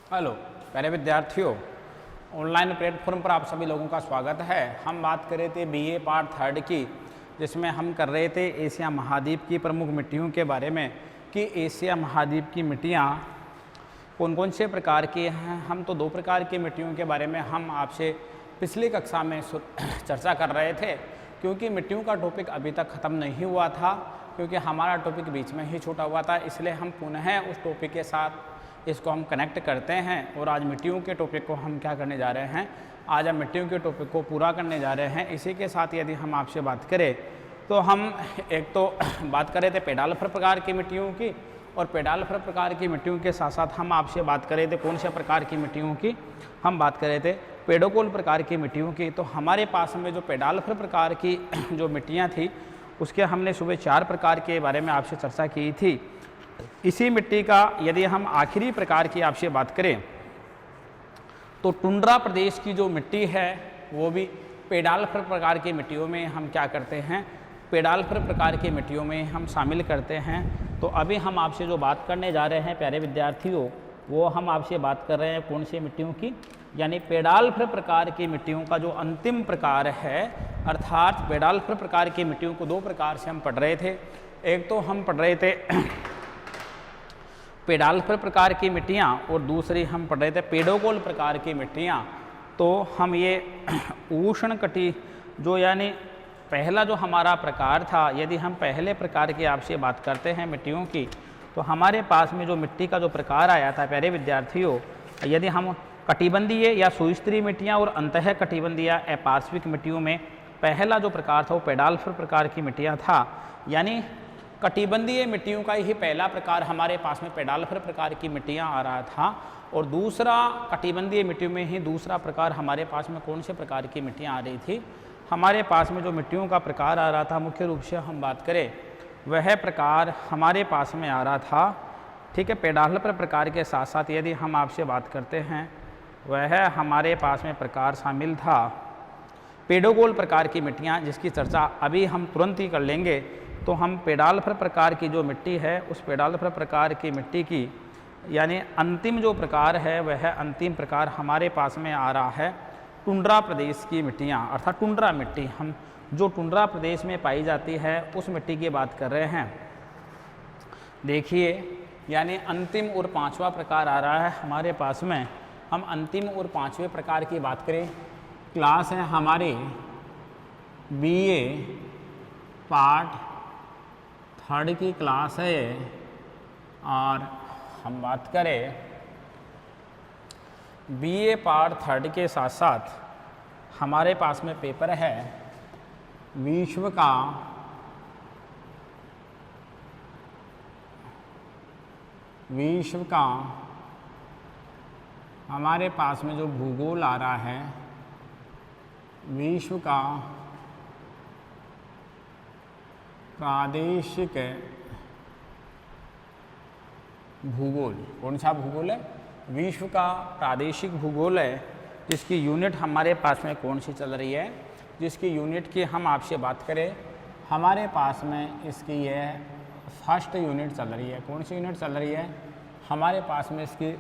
Hello प्यारे विद्यार्थियों, online platform पर आप सभी लोगों का स्वागत है। हम बात कर रहे थे बीए पार्ट 3 की, जिसमें हम कर रहे थे एशिया महाद्वीप की प्रमुख मिट्टियों के बारे में कि एशिया महाद्वीप की मिट्टियाँ कौन कौन से प्रकार की हैं। हम तो 2 प्रकार की मिट्टियों के बारे में हम आपसे पिछली कक्षा में चर्चा कर रहे थे, क्योंकि मिट्टियों का टॉपिक अभी तक ख़त्म नहीं हुआ था, क्योंकि हमारा टॉपिक बीच में ही छूटा हुआ था। इसलिए हम पुनः उस टॉपिक के साथ इसको हम कनेक्ट करते हैं और आज मिट्टियों के टॉपिक को हम क्या करने जा रहे हैं, आज हम मिट्टियों के टॉपिक को पूरा करने जा रहे हैं। इसी के साथ यदि हम आपसे बात करें तो हम एक तो बात कर रहे थे पेडाल्फर प्रकार की मिट्टियों की, और पेडाल्फर प्रकार की मिट्टियों के साथ साथ हम आपसे बात कर रहे थे कौन से प्रकार की मिट्टियों की, हम बात कर रहे थे पेडोकोल प्रकार की मिट्टियों की। तो हमारे पास में जो पेडाल्फर प्रकार की जो मिट्टियाँ थी उसके हमने सुबह 4 प्रकार के बारे में आपसे चर्चा की थी। इसी मिट्टी का यदि हम आखिरी प्रकार की आपसे बात करें तो टुंड्रा प्रदेश की जो मिट्टी है वो भी पेडाल्फर प्रकार की मिट्टियों में हम क्या करते हैं, पेडाल्फर प्रकार की मिट्टियों में हम शामिल करते हैं। तो अभी हम आपसे जो बात करने जा रहे हैं प्यारे विद्यार्थियों, वो हम आपसे बात कर रहे हैं कौन सी मिट्टियों की, यानी पेडाल्फर प्रकार की मिट्टियों का जो अंतिम प्रकार है। अर्थात पेडाल्फर प्रकार की मिट्टियों को 2 प्रकार से हम पढ़ रहे थे। एक तो हम पढ़ रहे थे पेडाल्फर प्रकार की मिट्टियाँ और दूसरी हम पढ़ रहे थे पेडोकोल प्रकार की मिट्टियाँ। तो हम ये उष्णकटी जो यानी पहला जो हमारा प्रकार था, यदि हम पहले प्रकार की आपसे बात करते हैं मिट्टियों की, तो हमारे पास में जो मिट्टी का जो प्रकार आया था प्यारे विद्यार्थियों, यदि हम कटिबंधीय या सुस्त्री मिट्टियाँ और अंतः कटिबंधीय अपार्श्विक मिट्टियों में पहला जो प्रकार था वो पेडाल्फर प्रकार की मिट्टियाँ था। यानी कटिबंधीय मिट्टियों का ही पहला प्रकार हमारे पास में पेडाल्फर प्रकार की मिट्टियाँ आ रहा था, और दूसरा कटिबंधीय मिट्टियों में ही दूसरा प्रकार हमारे पास में कौन से प्रकार की मिट्टियाँ आ रही थी, हमारे पास में जो मिट्टियों का प्रकार आ रहा था मुख्य रूप से हम बात करें वह प्रकार हमारे पास में आ रहा था, ठीक है। पेडाल्फर प्रकार के साथ साथ यदि हम आपसे बात करते हैं वह हमारे पास में प्रकार शामिल था पेडोकोल प्रकार की मिट्टियाँ, जिसकी चर्चा अभी हम तुरंत ही कर लेंगे। तो हम पेडाल्फर प्रकार की जो मिट्टी है उस पेडाल्फर प्रकार की मिट्टी की यानी अंतिम जो प्रकार है वह अंतिम प्रकार हमारे पास में आ रहा है टुंड्रा प्रदेश की मिट्टियाँ, अर्थात टुंड्रा मिट्टी। हम जो टुंड्रा प्रदेश में पाई जाती है उस मिट्टी की बात कर रहे हैं। देखिए, यानी अंतिम और 5वां प्रकार आ रहा है हमारे पास में। हम अंतिम और 5वें प्रकार की बात करें, क्लास है हमारी बीए पार्ट 3 की क्लास है, और हम बात करें बीए पार्ट 3 के साथ साथ हमारे पास में पेपर है विश्व का हमारे पास में जो भूगोल आ रहा है, विश्व का प्रादेशिक भूगोल। कौन सा भूगोल है? विश्व का प्रादेशिक भूगोल है, जिसकी यूनिट हमारे पास में कौन सी चल रही है, जिसकी यूनिट की हम आपसे बात करें हमारे पास में इसकी यह फर्स्ट यूनिट चल रही है। कौन सी यूनिट चल रही है? हमारे पास में इसकी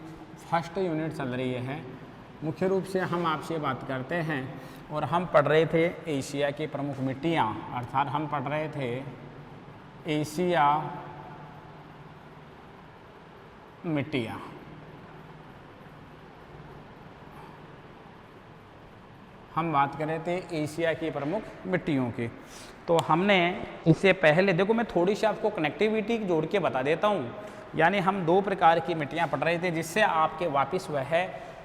फर्स्ट यूनिट चल रही है। मुख्य रूप से हम आपसे बात करते हैं और हम पढ़ रहे थे एशिया की प्रमुख मिट्टियाँ, अर्थात हम पढ़ रहे थे एशिया मिट्टियाँ। हम बात कर रहे थे एशिया की प्रमुख मिट्टियों की। तो हमने इससे पहले देखो, मैं थोड़ी सी आपको कनेक्टिविटी जोड़ के बता देता हूँ। यानी हम 2 प्रकार की मिट्टियाँ पढ़ रहे थे, जिससे आपके वापस वह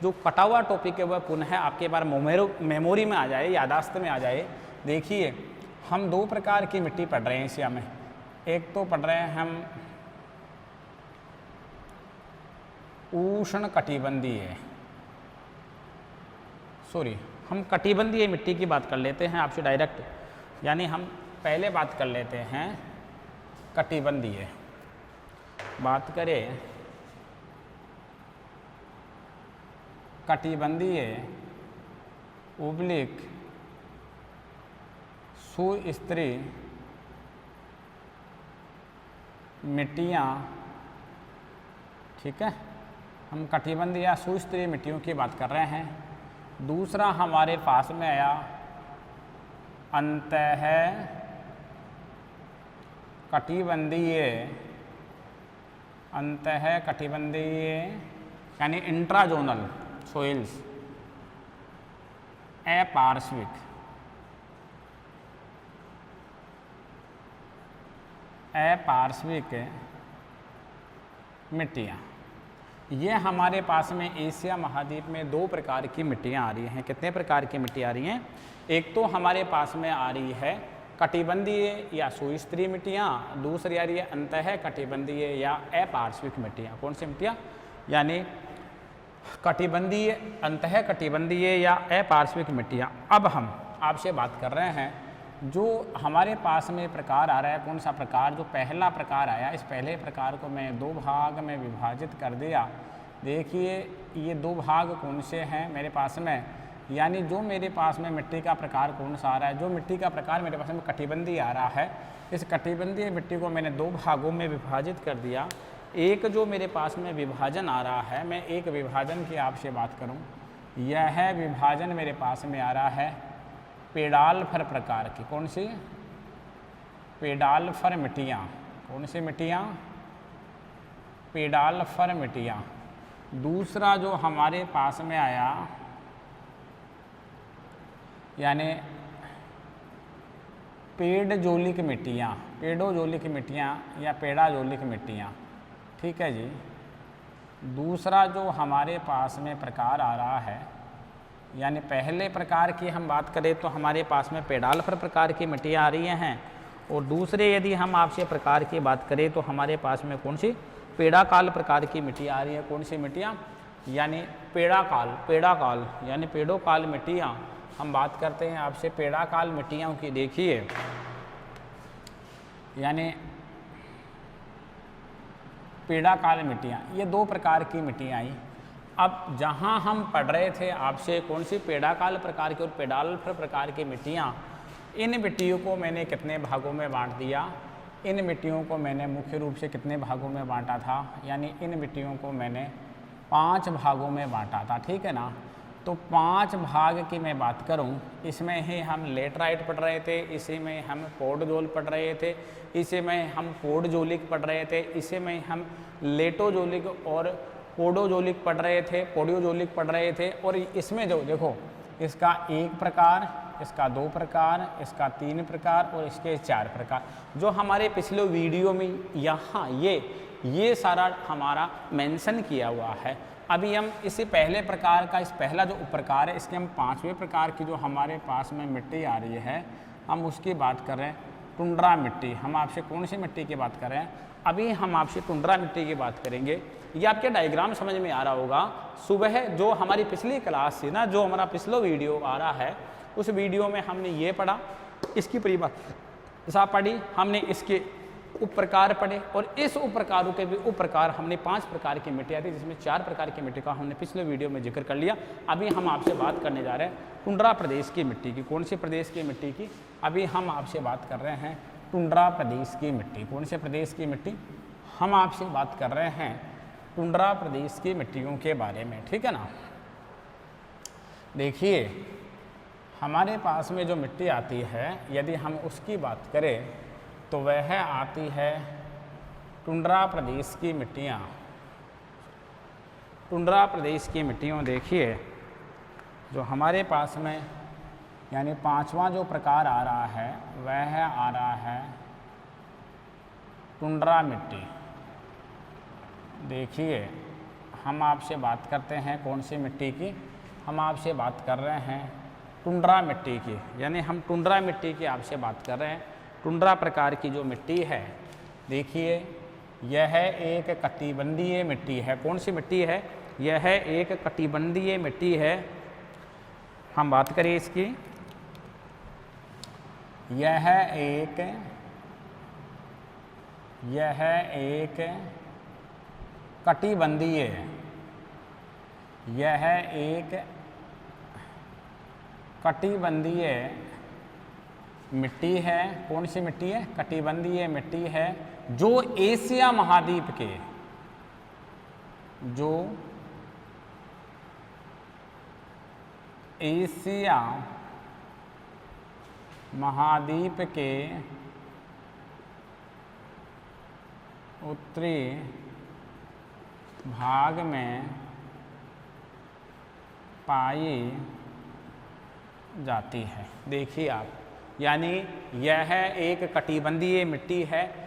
जो कटा हुआ टॉपिक है वह पुनः आपके बार मेमोरी में आ जाए, यादाश्त में आ जाए। देखिए, हम 2 प्रकार की मिट्टी पढ़ रहे हैं एशिया में। एक तो पढ़ रहे हैं हम उष्ण कटिबंधीय, हम कटिबंधीय मिट्टी की बात कर लेते हैं आपसे डायरेक्ट। यानी हम पहले बात कर लेते हैं कटिबंधीय। बात करें कटिबंधीय उब्लिक सुस्त्री मिट्टियाँ, ठीक है, हम कटिबंधीय या सुस्तरीय मिट्टियों की बात कर रहे हैं। दूसरा हमारे पास में आया अंतः कटिबंधीय, अंतः कटिबंधीय यानी इंट्राजोनल सोइल्स, अपार्श्विक, अपार्श्विक मिट्टियाँ। ये हमारे पास में एशिया महाद्वीप में दो प्रकार की मिट्टियाँ आ रही हैं। कितने प्रकार की मिट्टी आ रही हैं? एक तो हमारे पास में आ रही है कटिबंधीय या सुस्तरीय मिट्टियाँ, दूसरी आ रही है अंतः कटिबंधीय या अपार्श्विक मिट्टियाँ। कौन सी मिट्टियाँ? यानी कटिबंधीय, अंतः कटिबंधीय या अपार्श्विक मिट्टियाँ। अब हम आपसे बात कर रहे हैं जो हमारे पास में प्रकार आ रहा है, कौन सा प्रकार? जो पहला प्रकार आया, इस पहले प्रकार को मैं दो भाग में विभाजित कर दिया। देखिए ये दो भाग कौन से हैं मेरे पास में, यानी जो मेरे पास में मिट्टी का प्रकार कौन सा आ रहा है, जो मिट्टी का प्रकार मेरे पास में कटिबंधीय आ रहा है, इस कटिबंधीय मिट्टी को मैंने दो भागों में विभाजित कर दिया। एक जो मेरे पास में विभाजन आ रहा है, मैं एक विभाजन की आपसे बात करूँ, यह विभाजन मेरे पास में आ रहा है पेडालफर प्रकार की। कौन सी? पेडालफर मिट्टियाँ। कौन सी मिट्टियाँ? पेडालफर मिट्टियाँ। दूसरा जो हमारे पास में आया यानी पेडजोलिक मिट्टियाँ, पेडोजोलिक मिट्टियाँ या पेडाजोलिक मिट्टियाँ। ठीक है जी। दूसरा जो हमारे पास में प्रकार आ रहा है, यानी पहले प्रकार की हम बात करें तो हमारे पास में पेडालफर प्रकार की मिट्टियाँ आ रही हैं, और दूसरे यदि हम आपसे प्रकार की बात करें तो हमारे पास में कौन सी? पेड़ाकाल प्रकार की मिट्टियाँ आ रही है। कौन सी मिट्टियाँ? यानी पेड़ाकाल, पेड़ाकाल यानी पेड़ोकाल मिट्टियाँ। हम बात करते हैं आपसे पेड़ाकाल मिट्टियों की। देखिए यानी पेड़ाकाल मिट्टियाँ, ये दो प्रकार की मिट्टियाँ आई। अब जहाँ हम पढ़ रहे थे आपसे कौन सी? पेड़ाकाल प्रकार की और पेडालफर प्रकार की मिट्टियाँ। इन मिट्टियों को मैंने कितने भागों में बांट दिया? इन मिट्टियों को मैंने मुख्य रूप से कितने भागों में बांटा था? यानी इन मिट्टियों को मैंने 5 भागों में बांटा था। ठीक है ना? तो 5 भाग की मैं बात करूं, इसमें ही हम लेटराइट पढ़ रहे थे, इसी में हम पोडजोल पढ़ रहे थे, इसी में हम पोडजोलिक पढ़ रहे थे, इसी में हम लेटोजोलिक और पोडोजोलिक पढ़ रहे थे, पोडियोजोलिक पढ़ रहे थे। और इसमें जो देखो, इसका 1 प्रकार, इसका 2 प्रकार, इसका 3 प्रकार और इसके 4 प्रकार, जो हमारे पिछले वीडियो में यहाँ ये सारा हमारा मेंशन किया हुआ है। अभी हम इसी पहले प्रकार का, इस पहला जो उपप्रकार है, इसके हम 5वें प्रकार की जो हमारे पास में मिट्टी आ रही है, हम उसकी बात कर रहे हैं, टुंड्रा मिट्टी। हम आपसे कौन सी मिट्टी की बात कर रहे हैं? अभी हम आपसे टुंड्रा मिट्टी की बात करेंगे। ये आपके डायग्राम समझ में आ रहा होगा। सुबह जो हमारी पिछली क्लास थी ना, जो हमारा पिछला वीडियो आ रहा है, उस वीडियो में हमने ये पढ़ा, इसकी परिभाषा पढ़ी, हमने इसके उप प्रकार पढ़े, और इस उप प्रकारों के भी उप प्रकार हमने 5 प्रकार की मिट्टियाँ थी, जिसमें 4 प्रकार की मिट्टी का हमने पिछले वीडियो में जिक्र कर लिया। अभी हम आपसे बात करने जा रहे हैं टुंड्रा प्रदेश की मिट्टी की। कौन सी प्रदेश की मिट्टी की? अभी हम आपसे बात कर रहे हैं टुंड्रा प्रदेश की मिट्टी। कौन से प्रदेश की मिट्टी? हम आपसे बात कर रहे हैं टुंड्रा प्रदेश की मिट्टियों के बारे में। ठीक है ना? देखिए हमारे पास में जो मिट्टी आती है, यदि हम उसकी बात करें तो वह आती है टुंड्रा प्रदेश की मिट्टियाँ। टुंड्रा प्रदेश की मिट्टियों, देखिए जो हमारे पास में यानी 5वां जो प्रकार आ रहा है, वह आ रहा है टुंड्रा मिट्टी। देखिए हम आपसे बात करते हैं कौन सी मिट्टी की? हम आपसे बात कर रहे हैं टुंड्रा मिट्टी की, यानी हम टुंड्रा मिट्टी की आपसे बात कर रहे हैं। टुंड्रा प्रकार की जो मिट्टी है, देखिए यह एक कटिबंधीय मिट्टी है। कौन सी मिट्टी है? यह एक कटिबंधीय मिट्टी है। हम बात करें इसकी, यह एक कटिबंधीय, यह एक कटिबंधीय मिट्टी है। कौन सी मिट्टी है? कटिबंधीय मिट्टी है, जो एशिया महाद्वीप के, जो एशिया महाद्वीप के उत्तरी भाग में पाई जाती है। देखिए आप, यानी यह एक कटिबंधीय मिट्टी है।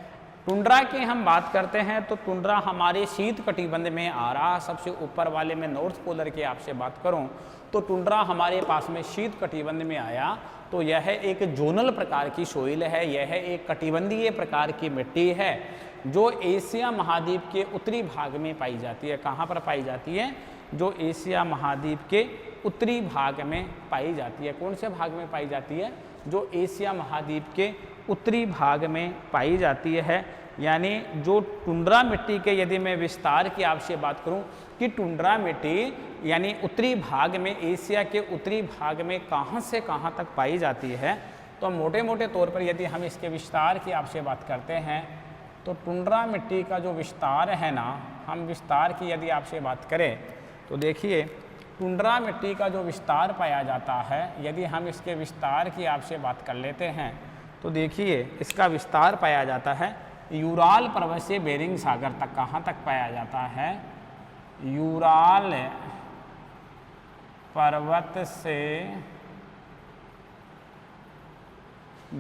टुंड्रा की हम बात करते हैं तो टुंड्रा हमारे शीत कटिबंध में आ रहा। सबसे ऊपर वाले में नॉर्थ पोलर की आपसे बात करूं तो टुंड्रा हमारे पास में शीत कटिबंध में आया। तो यह एक जोनल प्रकार की सोइल है, यह एक कटिबंधीय प्रकार की मिट्टी है जो एशिया महाद्वीप के उत्तरी भाग में पाई जाती है। कहाँ पर पाई जाती है? जो एशिया महाद्वीप के उत्तरी भाग में पाई जाती है। कौन से भाग में पाई जाती है? जो एशिया महाद्वीप के उत्तरी भाग में पाई जाती है। यानी जो टुंड्रा मिट्टी के यदि मैं विस्तार की आपसे बात करूं कि टुंड्रा मिट्टी यानी उत्तरी भाग में, एशिया के उत्तरी भाग में कहां से कहां तक पाई जाती है, तो मोटे मोटे तौर पर यदि हम इसके विस्तार की आपसे बात करते हैं तो टुंड्रा मिट्टी का जो विस्तार है ना, हम विस्तार की यदि आपसे बात करें तो देखिए टुंड्रा मिट्टी का जो विस्तार पाया जाता है, यदि हम इसके विस्तार की आपसे बात कर लेते हैं तो देखिए इसका विस्तार पाया जाता है यूराल पर्वत से बेरिंग सागर तक। कहाँ तक पाया जाता है? यूराल पर्वत से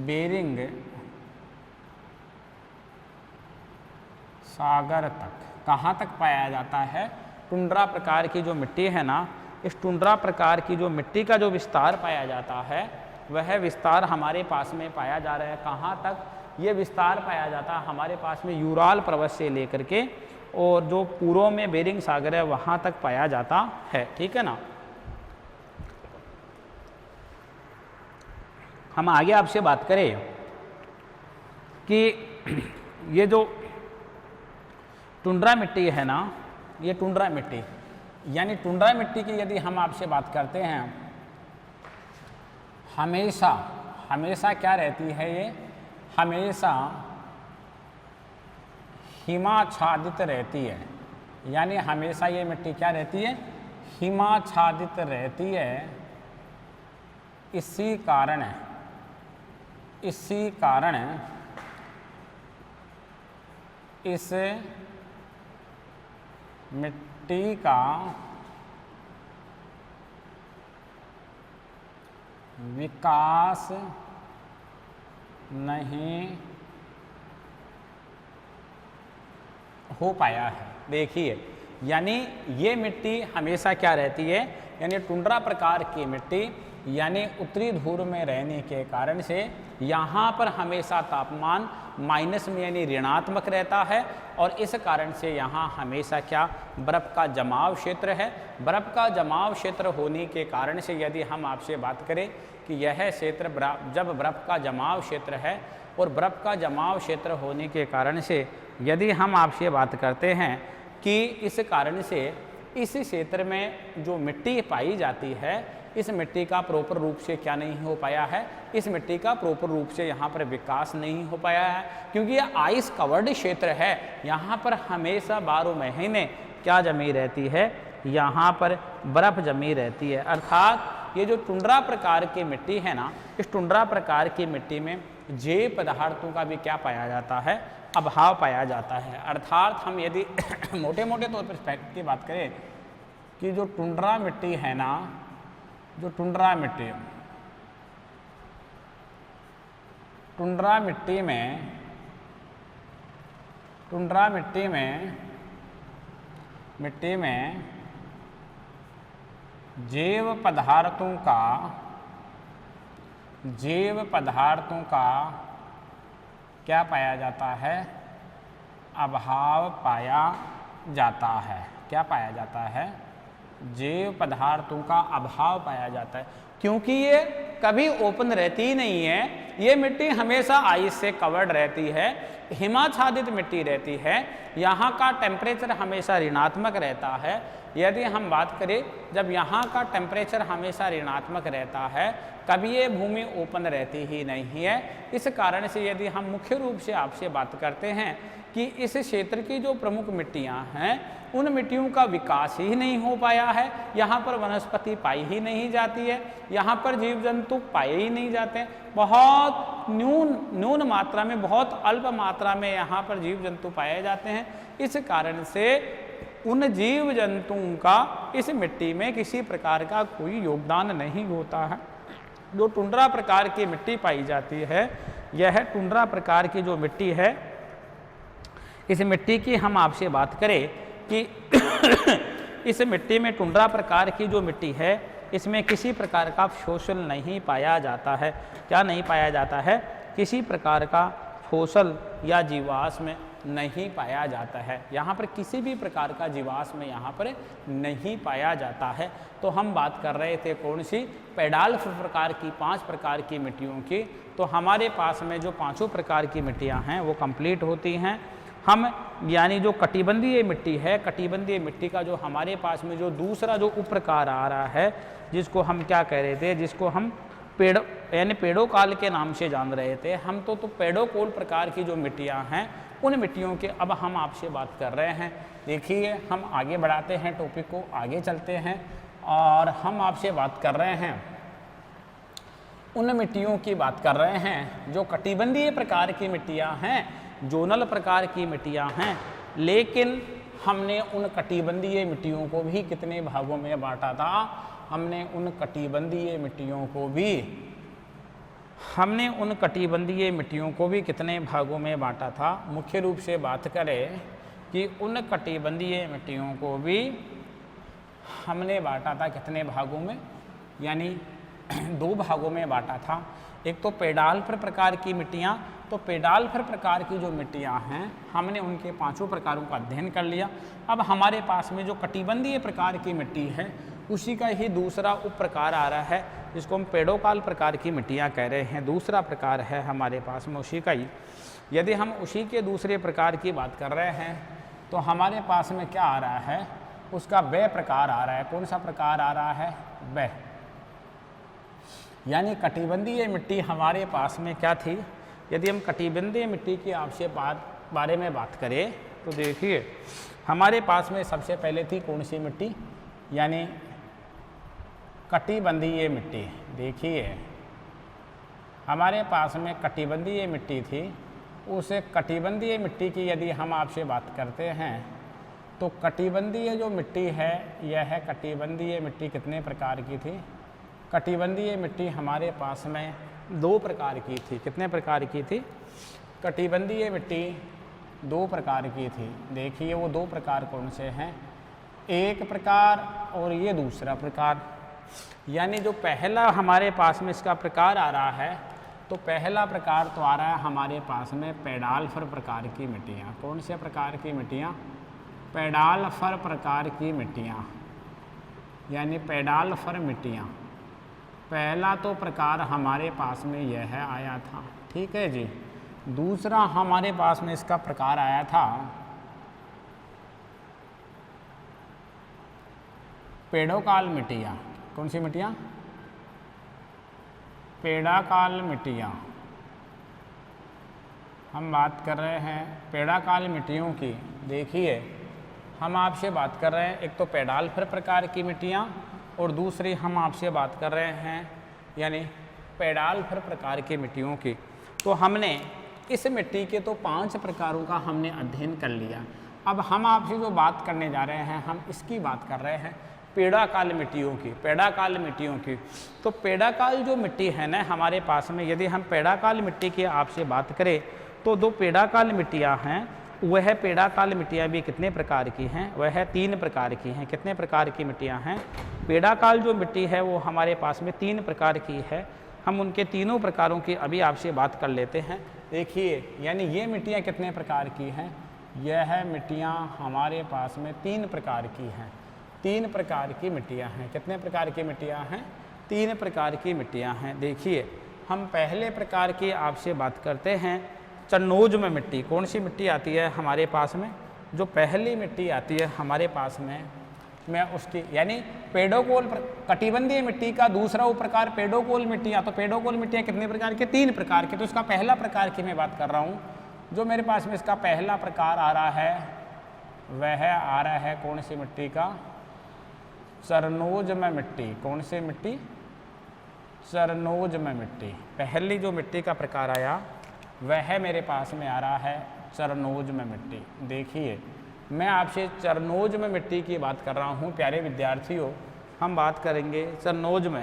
बेरिंग सागर तक। कहाँ तक पाया जाता है? टुंड्रा प्रकार की जो मिट्टी है ना, इस टुंड्रा प्रकार की जो मिट्टी का जो विस्तार पाया जाता है वह विस्तार हमारे पास में पाया जा रहा है। कहाँ तक ये विस्तार पाया जाता है? हमारे पास में यूराल पर्वत से लेकर के और जो पूर्व में बेरिंग सागर है वहाँ तक पाया जाता है। ठीक है ना। हम आगे आपसे बात करें कि ये जो टुंड्रा मिट्टी है ना, ये टुंड्रा मिट्टी यानी टुंड्रा मिट्टी की यदि हम आपसे बात करते हैं, हमेशा क्या रहती है? ये हमेशा हिमाच्छादित रहती है। यानी हमेशा ये मिट्टी क्या रहती है? हिमाच्छादित रहती है। इसी कारण इस मिट्टी का विकास नहीं हो पाया है। देखिए, यानी ये मिट्टी हमेशा क्या रहती है? यानी टुंड्रा प्रकार की मिट्टी यानी उत्तरी ध्रुव में रहने के कारण से यहाँ पर हमेशा तापमान माइनस में यानी ऋणात्मक रहता है और इस कारण से यहाँ हमेशा क्या बर्फ़ का जमाव क्षेत्र है। बर्फ़ का जमाव क्षेत्र होने के कारण से यदि हम आपसे बात करें कि यह क्षेत्र जब बर्फ़ का जमाव क्षेत्र है और बर्फ़ का जमाव क्षेत्र होने के कारण से यदि हम आपसे बात करते हैं कि इस कारण से इस क्षेत्र में जो मिट्टी पाई जाती है, इस मिट्टी का प्रॉपर रूप से क्या नहीं हो पाया है? इस मिट्टी का प्रॉपर रूप से यहाँ पर विकास नहीं हो पाया है, क्योंकि यह आइस कवर्ड क्षेत्र है। यहाँ पर हमेशा 12 महीने क्या जमी रहती है? यहाँ पर बर्फ़ जमी रहती है। अर्थात ये जो टुंड्रा प्रकार की मिट्टी है ना, इस टुंड्रा प्रकार की मिट्टी में जैव पदार्थों का भी क्या पाया जाता है? अभाव पाया जाता है। अर्थात हम यदि मोटे मोटे तौर पर फैक्ट की बात करें कि जो टुंड्रा मिट्टी है ना, जो टुंड्रा मिट्टी में जैव पदार्थों का क्या पाया जाता है? अभाव पाया जाता है। क्या पाया जाता है? जैव पदार्थों का अभाव पाया जाता है, क्योंकि ये कभी ओपन रहती ही नहीं है। ये मिट्टी हमेशा आइस से कवर्ड रहती है, हिमाच्छादित मिट्टी रहती है। यहाँ का टेम्परेचर हमेशा ऋणात्मक रहता है। यदि हम बात करें जब यहाँ का टेम्परेचर हमेशा ऋणात्मक रहता है, कभी ये भूमि ओपन रहती ही नहीं है। इस कारण से यदि हम मुख्य रूप से आपसे बात करते हैं कि इस क्षेत्र की जो प्रमुख मिट्टियाँ हैं उन मिट्टियों का विकास ही नहीं हो पाया है, यहाँ पर वनस्पति पाई ही नहीं जाती है, यहाँ पर जीव जंतु पाए ही नहीं जाते, बहुत न्यून मात्रा में, बहुत अल्प मात्रा में यहाँ पर जीव जंतु पाए जाते हैं। इस कारण से उन जीव जंतुओं का इस मिट्टी में किसी प्रकार का कोई योगदान नहीं होता है। जो टुंड्रा प्रकार की मिट्टी पाई जाती है, यह टुंड्रा प्रकार की जो मिट्टी है, इस मिट्टी की हम आपसे बात करें कि इस मिट्टी में टुंड्रा प्रकार की जो मिट्टी है इसमें किसी प्रकार का फोसिल नहीं पाया जाता है। क्या नहीं पाया जाता है? किसी प्रकार का फोसिल या जीवाश्म नहीं पाया जाता है। यहाँ पर किसी भी प्रकार का जीवाश्म यहाँ पर नहीं पाया जाता है। तो हम बात कर रहे थे कौन सी? पेडाल्फ प्रकार की 5 प्रकार की मिट्टियों की। तो हमारे पास में जो 5 प्रकार की मिट्टियाँ हैं वो कंप्लीट होती हैं। हम यानी जो कटिबंधीय मिट्टी है, कटिबंधीय मिट्टी का जो हमारे पास में जो दूसरा जो उप प्रकार आ रहा है, जिसको हम क्या कह रहे थे, जिसको हम पेड़ यानी पेड़ोकाल के नाम से जान रहे थे हम, तो पेड़ोकोल प्रकार की जो मिट्टियां हैं उन मिट्टियों के अब हम आपसे बात कर रहे हैं। देखिए हम आगे बढ़ाते हैं, टॉपिक को आगे चलते हैं और हम आपसे बात कर रहे हैं उन मिट्टियों की बात कर रहे हैं जो कटिबंधीय प्रकार की मिट्टियां हैं, जोनल प्रकार की मिट्टियां हैं। लेकिन हमने उन कटिबंधीय मिट्टियों को भी कितने भागों में बांटा था? हमने उन कटिबंधीय मिट्टियों को भी कितने भागों में बांटा था? मुख्य रूप से बात करें कि उन कटिबंधीय मिट्टियों को भी हमने बांटा था कितने भागों में? यानी 2 भागों में बांटा था। एक तो पेडाल्फ प्रकार की मिट्टियाँ, तो पेडाल्फ प्रकार की जो मिट्टियाँ हैं हमने उनके 5 प्रकारों का अध्ययन कर लिया। अब हमारे पास में जो कटिबंधीय प्रकार की मिट्टी है उसी का ही दूसरा उप प्रकार आ रहा है, जिसको हम पेड़ोकाल प्रकार की मिट्टियाँ कह रहे हैं। दूसरा प्रकार है हमारे पास में उसी का ही। यदि हम उसी के दूसरे प्रकार की बात कर रहे हैं तो हमारे पास में क्या आ रहा है? उसका वे प्रकार आ रहा है। कौन सा प्रकार आ रहा है? वे। यानी कटिबंधीय मिट्टी हमारे पास में क्या थी? यदि हम कटिबंधीय मिट्टी की आपसे बारे में बात करें तो देखिए हमारे पास में सबसे पहले थी कौन सी मिट्टी? यानी कटिबंधीय मिट्टी। देखिए हमारे पास में कटिबंधीय मिट्टी थी। उस कटिबंधीय मिट्टी की यदि हम आपसे बात करते हैं तो कटिबंधीय जो मिट्टी है, यह कटिबंधीय मिट्टी कितने प्रकार की थी? कटिबंधीय मिट्टी हमारे पास में 2 प्रकार की थी। कितने प्रकार की थी? कटिबंधीय मिट्टी 2 प्रकार की थी। देखिए वो 2 प्रकार कौन से हैं? एक प्रकार और ये दूसरा प्रकार। यानी जो पहला हमारे पास में इसका प्रकार आ रहा है, तो पहला प्रकार तो आ रहा है हमारे पास में पेडाल्फर प्रकार की मिट्टियाँ। कौन से प्रकार की मिट्टियाँ? पेडाल्फर प्रकार की मिट्टियाँ, यानी पेडाल्फर मिट्टियाँ। पहला तो प्रकार हमारे पास में यह आया था, ठीक है जी। दूसरा हमारे पास में इसका प्रकार आया था पेड़ोकाल मिट्टियाँ। कौन सी मिट्टियाँ? पेड़ाकाल मिट्टियाँ। हम बात कर रहे हैं पेड़ाकाल मिट्टियों की। देखिए हम आपसे बात कर रहे हैं एक तो पेडाल्फर प्रकार की मिट्टियाँ और दूसरी हम आपसे बात कर रहे हैं यानी पेडाल्फर प्रकार की मिट्टियों की। तो हमने इस मिट्टी के तो 5 प्रकारों का हमने अध्ययन कर लिया। अब हम आपसे जो बात करने जा रहे हैं हम इसकी बात कर रहे हैं पेड़ाकाल मिट्टियों की। पेड़ाकाल मिट्टियों की तो पेड़ाकाल जो मिट्टी है ना हमारे पास में, यदि हम पेड़ाकाल मिट्टी की आपसे बात करें तो 2 पेड़ाकाल मिट्टियाँ हैं। वह पेड़ाकाल मिट्टियाँ भी कितने प्रकार की हैं? वह 3 प्रकार की हैं। कितने प्रकार की मिट्टियाँ हैं? पेड़ाकाल जो मिट्टी है वो हमारे पास में 3 प्रकार की है। हम उनके तीनों प्रकारों की अभी आपसे बात कर लेते हैं। देखिए यानी ये मिट्टियाँ कितने प्रकार की हैं? यह मिट्टियाँ हमारे पास में 3 प्रकार की हैं। 3 प्रकार की मिट्टियाँ हैं। कितने प्रकार की मिट्टियाँ हैं? 3 प्रकार की मिट्टियाँ हैं। देखिए हम पहले प्रकार की आपसे बात करते हैं चन्नोज में मिट्टी। कौन सी मिट्टी आती है हमारे पास में? जो पहली मिट्टी आती है हमारे पास में में उसकी यानी पेडोकोल कटिबंधीय मिट्टी का दूसरा उपप्रकार पेडोकोल मिट्टियाँ। तो पेडोकोल मिट्टियाँ कितने प्रकार की? 3 प्रकार की। तो इसका पहला प्रकार की मैं बात कर रहा हूँ, जो मेरे पास में इसका पहला प्रकार आ रहा है वह आ रहा है कौन सी मिट्टी का? चरनोजम मिट्टी। कौन सी मिट्टी? चरनोजम मिट्टी। पहली जो मिट्टी का प्रकार आया वह मेरे पास में आ रहा है चरनोजम मिट्टी। देखिए मैं आपसे चरनोजम मिट्टी की बात कर रहा हूँ प्यारे विद्यार्थियों। हम बात करेंगे चरनोजम।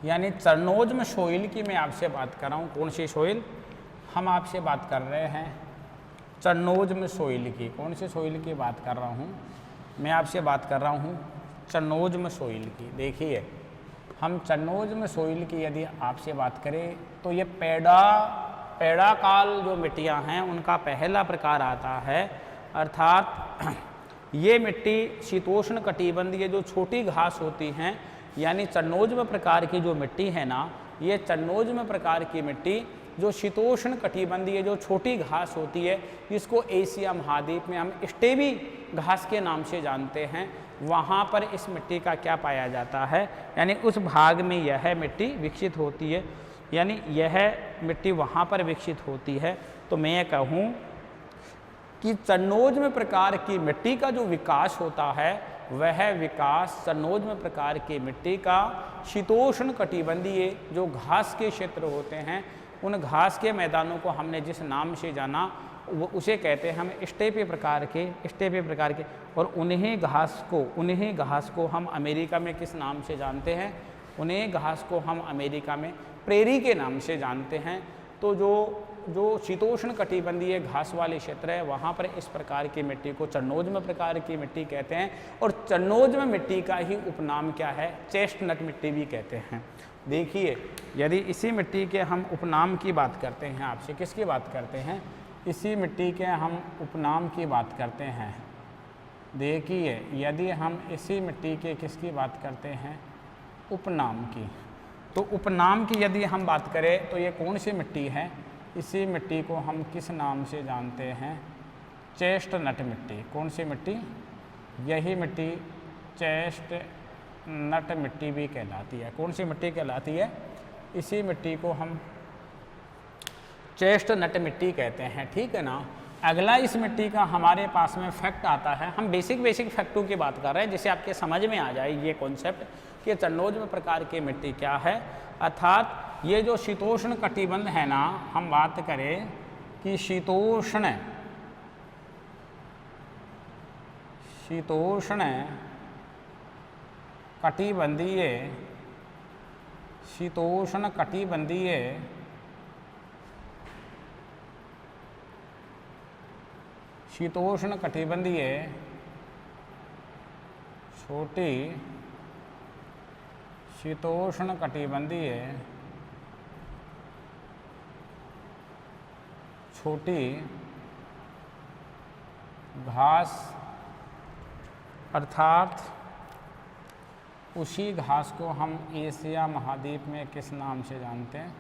यानी चरनोजम सोइल की मैं आपसे बात कर रहा हूँ। कौन सी सोइल? हम आपसे बात कर रहे हैं चरनोजम सोइल की। कौन सी सोइल की बात कर रहा हूँ? मैं आपसे बात कर रहा हूँ चरनोजम सोइल की। देखिए हम चरनोजम सोइल की यदि आपसे बात करें तो ये पेड़ाकाल जो मिट्टियाँ हैं उनका पहला प्रकार आता है, अर्थात ये मिट्टी शीतोष्ण कटिबंधीय जो छोटी घास होती हैं, यानी चरनोजम प्रकार की जो मिट्टी है ना, ये चरनोजम प्रकार की मिट्टी जो शीतोष्ण कटिबंधीय जो छोटी घास होती है, जिसको एशिया महाद्वीप में हम स्टेबी घास के नाम से जानते हैं, वहाँ पर इस मिट्टी का क्या पाया जाता है? यानी उस भाग में यह मिट्टी विकसित होती है, यानी यह मिट्टी वहाँ पर विकसित होती है। तो मैं कहूँ कि चरनोजम प्रकार की मिट्टी का जो विकास होता है वह विकास चरनोजम प्रकार की मिट्टी का शीतोष्ण कटिबंधीय जो घास के क्षेत्र होते हैं, उन घास के मैदानों को हमने जिस नाम से जाना वो उसे कहते हैं हम स्टेपी प्रकार के। और उन्हीं घास को हम अमेरिका में किस नाम से जानते हैं? उन्हीं घास को हम अमेरिका में प्रेरी के नाम से जानते हैं। तो जो शीतोष्ण कटिबंधीय घास वाले क्षेत्र है वहाँ पर इस प्रकार की मिट्टी को चरनोजम प्रकार की मिट्टी कहते हैं। और चरनोजम मिट्टी का ही उपनाम क्या है? चेस्टनट मिट्टी भी कहते हैं। देखिए यदि इसी मिट्टी के हम उपनाम की बात करते हैं, आपसे किसकी बात करते हैं? इसी मिट्टी के हम उपनाम की बात करते हैं। देखिए यदि हम इसी मिट्टी के किसकी बात करते हैं? उपनाम की। तो उपनाम की यदि हम बात करें तो ये कौन सी मिट्टी है? इसी मिट्टी को हम किस नाम से जानते हैं? चेस्टनट मिट्टी। कौन सी मिट्टी? यही मिट्टी चेस्टनट मिट्टी भी कहलाती है। कौन सी मिट्टी कहलाती है? इसी मिट्टी को हम चेस्टनट मिट्टी कहते हैं। ठीक है ना। अगला इस मिट्टी का हमारे पास में फैक्ट आता है। हम बेसिक फैक्टों की बात कर रहे हैं जिससे आपके समझ में आ जाए ये कॉन्सेप्ट कि चरनोजम प्रकार की मिट्टी क्या है। अर्थात ये जो शीतोष्ण कटिबंध है ना, हम बात करें कि शीतोष्ण कटिबंधीय छोटी शीतोष्ण कटिबंधीय छोटी घास, अर्थात उसी घास को हम एशिया महाद्वीप में किस नाम से जानते हैं?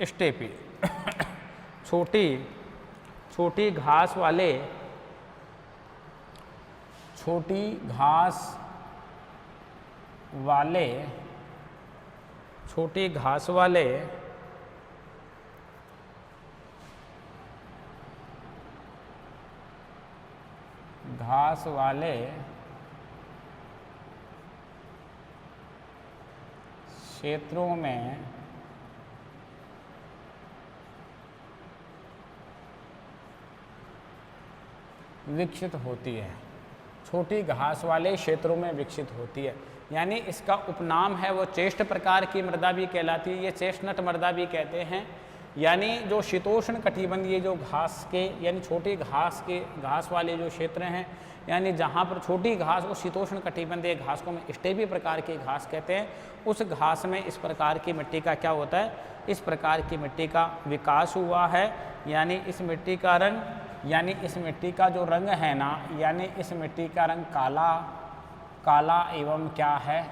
स्टेपी। छोटी घास वाले क्षेत्रों में विकसित होती है। छोटी घास वाले क्षेत्रों में विकसित होती है, यानी इसका उपनाम है वो चेस्ट प्रकार की मृदा भी कहलाती है। ये चेस्टनट मृदा भी कहते हैं। यानी जो शीतोष्ण कटिबंधीय जो घास के यानी छोटी घास वाले जो क्षेत्र हैं, यानी जहाँ पर छोटी घास और शीतोष्ण कटिबंधीय घास को हम स्टेपी प्रकार की घास कहते हैं, उस घास में इस प्रकार की मिट्टी का क्या होता है? इस प्रकार की मिट्टी का विकास हुआ है। यानी इस मिट्टी का रंग, यानी इस मिट्टी का जो रंग है ना, यानी इस मिट्टी का रंग काला काला एवं क्या है,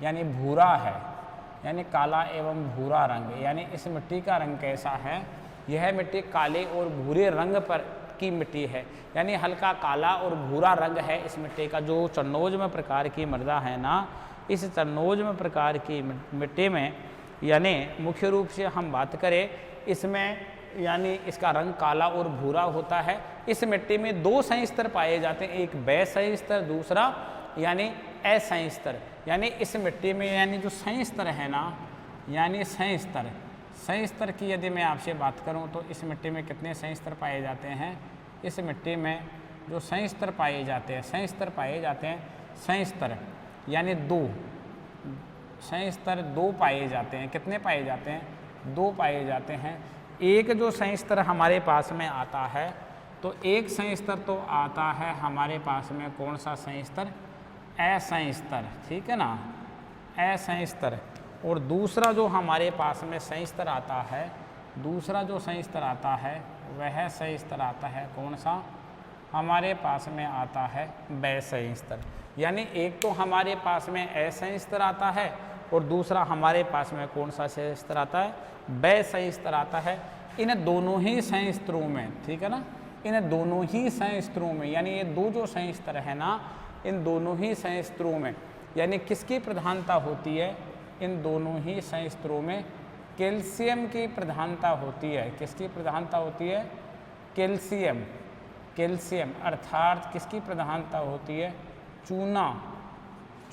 यानी भूरा है, यानी काला एवं भूरा रंग, यानी इस मिट्टी का रंग कैसा है, यह मिट्टी काले और भूरे रंग पर की मिट्टी है, यानी हल्का काला और भूरा रंग है इस मिट्टी का। जो चन्नोजम प्रकार की मृदा है ना, इस चन्नोजम प्रकार की मिट्टी में यानी मुख्य रूप से हम बात करें इसमें, यानी इसका रंग काला और भूरा होता है। इस मिट्टी में दो संस्तर पाए जाते हैं, एक बै संस्तर, दूसरा यानी असंस्तर। यानी इस मिट्टी में यानी जो संस्तर है ना, यानी संस्तर की यदि मैं आपसे बात करूं तो इस मिट्टी में कितने संस्तर पाए जाते हैं, इस मिट्टी में जो संस्तर पाए जाते हैं, संस्तर यानी दो संस्तर दो पाए जाते हैं। कितने पाए जाते हैं, दो पाए जाते हैं। एक जो संस्तर हमारे पास में आता है, तो एक संस्तर तो आता है हमारे पास में, कौन सा संस्तर, असंस्तर, ठीक है ना, असंस्तर। और दूसरा जो हमारे पास में संस्तर आता है, दूसरा जो संस्तर आता है वह संस्तर आता है कौन सा, हमारे पास में आता है बै संस्तर। यानी एक तो हमारे पास में असंस्तर आता है और दूसरा हमारे पास में कौन सा संस्तर आता है, बै संस्तर आता है। इन दोनों ही संस्तरों में, ठीक है ना, इन दोनों ही संस्तरों में, यानी ये दो जो संस्तर है ना, इन दोनों ही संस्तरों में यानी किसकी प्रधानता होती है, इन दोनों ही संस्तरों में कैल्शियम की प्रधानता होती है। किसकी प्रधानता होती है, कैल्शियम, कैल्शियम अर्थात किसकी प्रधानता होती है, चूना,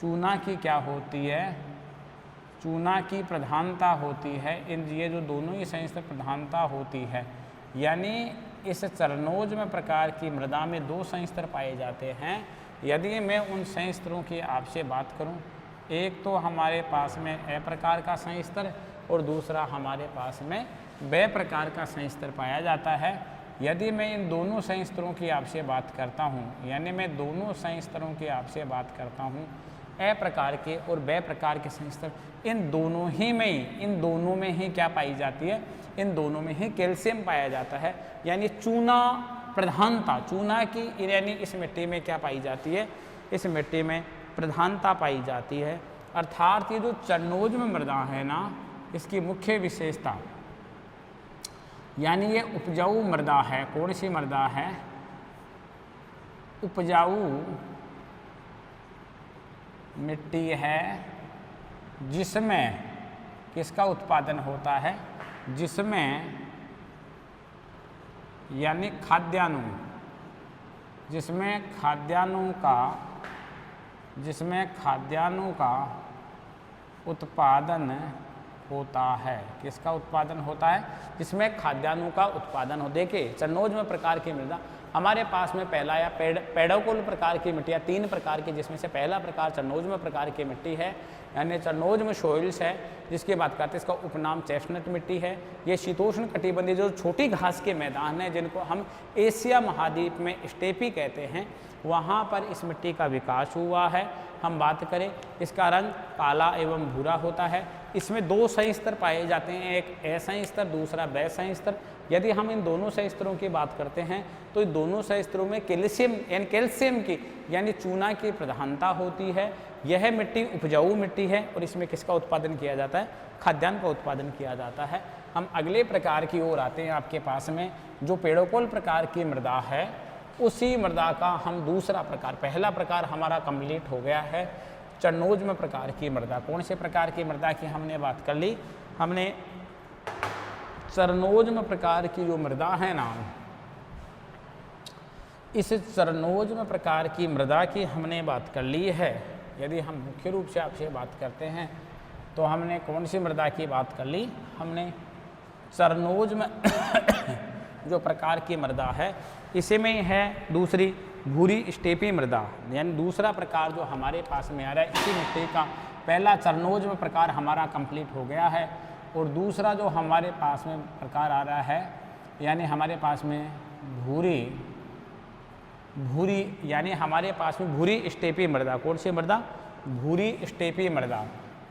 चूना की क्या होती है, चूना की प्रधानता होती है। इन ये जो दोनों ही संस्तर प्रधानता होती है, यानी इस चरणोजम प्रकार की मृदा में दो संस्तर पाए जाते हैं। यदि मैं उन संस्तरों की आपसे बात करूं, एक तो हमारे पास में ए प्रकार का संस्तर और दूसरा हमारे पास में बै प्रकार का संस्तर पाया जाता है। यदि मैं इन दोनों संस्तरों की आपसे बात करता हूं, यानी मैं दोनों संस्तरों की आपसे बात करता हूं, ए प्रकार के और बै प्रकार के संस्तर, इन दोनों में ही क्या पाई जाती है, इन दोनों में ही कैल्शियम पाया जाता है। यानी चूना प्रधानता, चूना की यानी इस मिट्टी में क्या पाई जाती है, इस मिट्टी में प्रधानता पाई जाती है। अर्थात ये जो चन्नोजम मृदा है ना, इसकी मुख्य विशेषता यानी ये उपजाऊ मृदा है। कौन सी मृदा है, उपजाऊ मिट्टी है, जिसमें किसका उत्पादन होता है, जिसमें यानी खाद्यान्नों, जिसमें खाद्यान्नों का उत्पादन होता है। किसका उत्पादन होता है, जिसमें खाद्यान्नों का उत्पादन हो। देखिए चन्नोजम प्रकार की मृदा हमारे पास में पहला या पेडोकुल प्रकार की मिट्टियाँ, तीन प्रकार की, जिसमें से पहला प्रकार चन्नोजम प्रकार की मिट्टी है, यानी चन्नोजम सोइल्स है, जिसकी बात करते हैं। इसका उपनाम चेस्टनट मिट्टी है। ये शीतोष्ण कटिबंधीय जो छोटी घास के मैदान हैं, जिनको हम एशिया महाद्वीप में स्टेपी कहते हैं, वहाँ पर इस मिट्टी का विकास हुआ है। हम बात करें, इसका रंग काला एवं भूरा होता है। इसमें दो संस्तर पाए जाते हैं, एक असंस्तर, दूसरा बै संस्तर। यदि हम इन दोनों संस्तरों की बात करते हैं तो इन दोनों संस्तरों में कैल्शियम की यानी चूना की प्रधानता होती है। यह मिट्टी उपजाऊ मिट्टी है और इसमें किसका उत्पादन किया जाता है, खाद्यान्न का उत्पादन किया जाता है। हम अगले प्रकार की ओर आते हैं। आपके पास में जो पेडोकोल प्रकार की मृदा है, उसी मृदा का हम दूसरा प्रकार, पहला प्रकार हमारा कंप्लीट हो गया है, चन्नोजम प्रकार की मृदा। कौन से प्रकार की मृदा की हमने बात कर ली, हमने चरणोजम प्रकार की जो मृदा है ना, इस चरणोजम प्रकार की मृदा की हमने बात कर ली है। यदि हम मुख्य रूप से आपसे बात करते हैं तो हमने कौन सी मृदा की बात कर ली, हमने चरणोजम जो प्रकार की मृदा है, इसी में है दूसरी भूरी स्टेपी मृदा, यानी दूसरा प्रकार जो हमारे पास में आ रहा है। इसी मिट्टी का पहला चरणोजम प्रकार हमारा कंप्लीट हो गया है और दूसरा जो हमारे पास में प्रकार आ रहा है, यानी हमारे पास में भूरी यानी हमारे पास में भूरी स्टेपी मृदा। कौन सी मृदा, भूरी स्टेपी मृदा।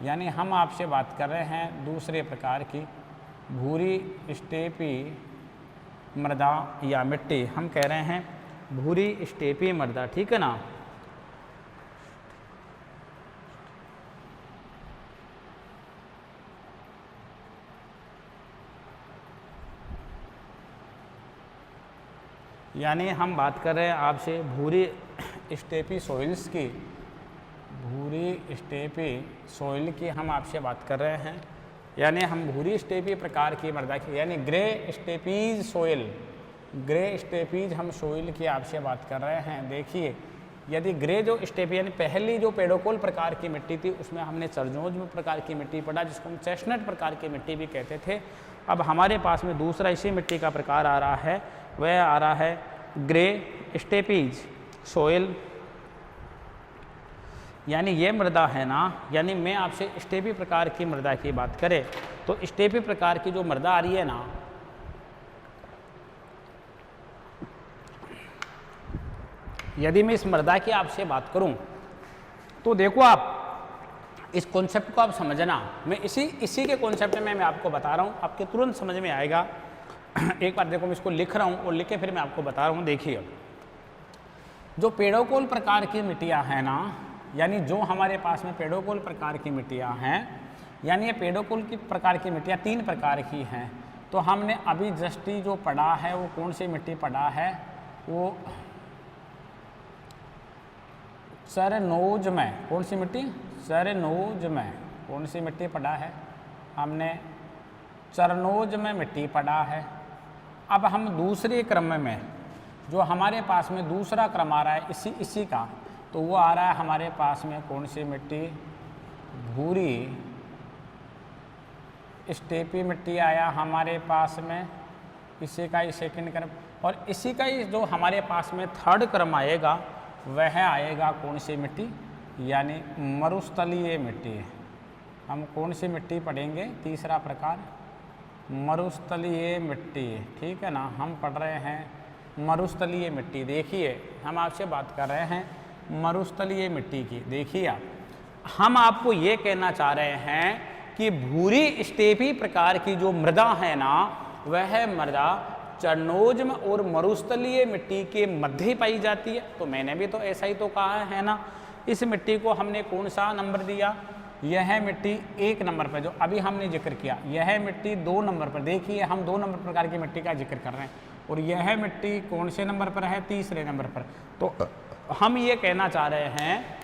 यानी हम आपसे बात कर रहे हैं दूसरे प्रकार की भूरी स्टेपी मृदा या मिट्टी, हम कह रहे हैं भूरी स्टेपी मृदा, ठीक है ना। यानी हम बात कर रहे हैं आपसे भूरी स्टेपी सॉइल्स की, भूरी स्टेपी सॉइल की हम आपसे बात कर रहे हैं। यानी हम भूरी स्टेपी प्रकार की मृदा की, यानी grey steppes soil, grey steppes हम सॉइल की आपसे बात कर रहे हैं। देखिए, यदि ग्रे जो स्टेपी यानी पहली जो पेडोकोल प्रकार की मिट्टी थी उसमें हमने चरनोज्म प्रकार की मिट्टी पढ़ा, जिसको हम चेस्टनट प्रकार की मिट्टी भी कहते थे। अब हमारे पास में दूसरा इसी मिट्टी का प्रकार आ रहा है, वह आ रहा है ग्रे स्टेपीज सॉइल। यानी ये मृदा है ना, यानी मैं आपसे स्टेपी प्रकार की मृदा की बात करें तो स्टेपी प्रकार की जो मृदा आ रही है ना, यदि मैं इस मृदा की आपसे बात करूं तो देखो आप इस कॉन्सेप्ट को आप समझना। मैं इसी के कॉन्सेप्ट में मैं आपको बता रहा हूं, आपके तुरंत समझ में आएगा। एक बार देखो, मैं इसको लिख रहा हूं और लिख के फिर मैं आपको बता रहा हूं। देखिए, जो पेडोकोल प्रकार की मिट्टियां हैं ना, यानी जो हमारे पास में पेडोकोल प्रकार की मिट्टियां हैं, यानी ये पेडोकोल की प्रकार की मिट्टियां 3 प्रकार की हैं। तो हमने अभी जस्टी जो पढ़ा है वो कौन सी मिट्टी पढ़ा है, वो चरनोज्म, कौन सी मिट्टी, चरनोज्म, कौन सी मिट्टी पढ़ा है हमने, चरनोज्म मिट्टी पढ़ा है। अब हम दूसरे क्रम में जो हमारे पास में दूसरा क्रम आ रहा है इसी का, तो वो आ रहा है हमारे पास में कौन सी मिट्टी, भूरी स्टेपी मिट्टी आया हमारे पास में, इसी का ही सेकंड क्रम। और इसी का ही जो हमारे पास में थर्ड क्रम आएगा वह आएगा कौन सी मिट्टी, यानी मरुस्थलीय मिट्टी। हम कौन सी मिट्टी पढ़ेंगे, तीसरा प्रकार मरुस्थलीय मिट्टी, ठीक है ना। हम पढ़ रहे हैं मरुस्थलीय मिट्टी। देखिए, हम आपसे बात कर रहे हैं मरुस्थलीय मिट्टी की। देखिए आप, हम आपको ये कहना चाह रहे हैं कि भूरी स्टेपी प्रकार की जो मृदा है ना, वह मृदा चरनोज्म और मरुस्थलीय मिट्टी के मध्य पाई जाती है। तो मैंने भी तो ऐसा ही तो कहा है ना। इस मिट्टी को हमने कौन सा नंबर दिया, यह मिट्टी 1 नंबर पर जो अभी हमने जिक्र किया, यह मिट्टी 2 नंबर पर। देखिए, हम 2 नंबर प्रकार की मिट्टी का जिक्र कर रहे हैं और यह मिट्टी कौन से नंबर पर है, तीसरे नंबर पर। तो हम ये कहना चाह रहे हैं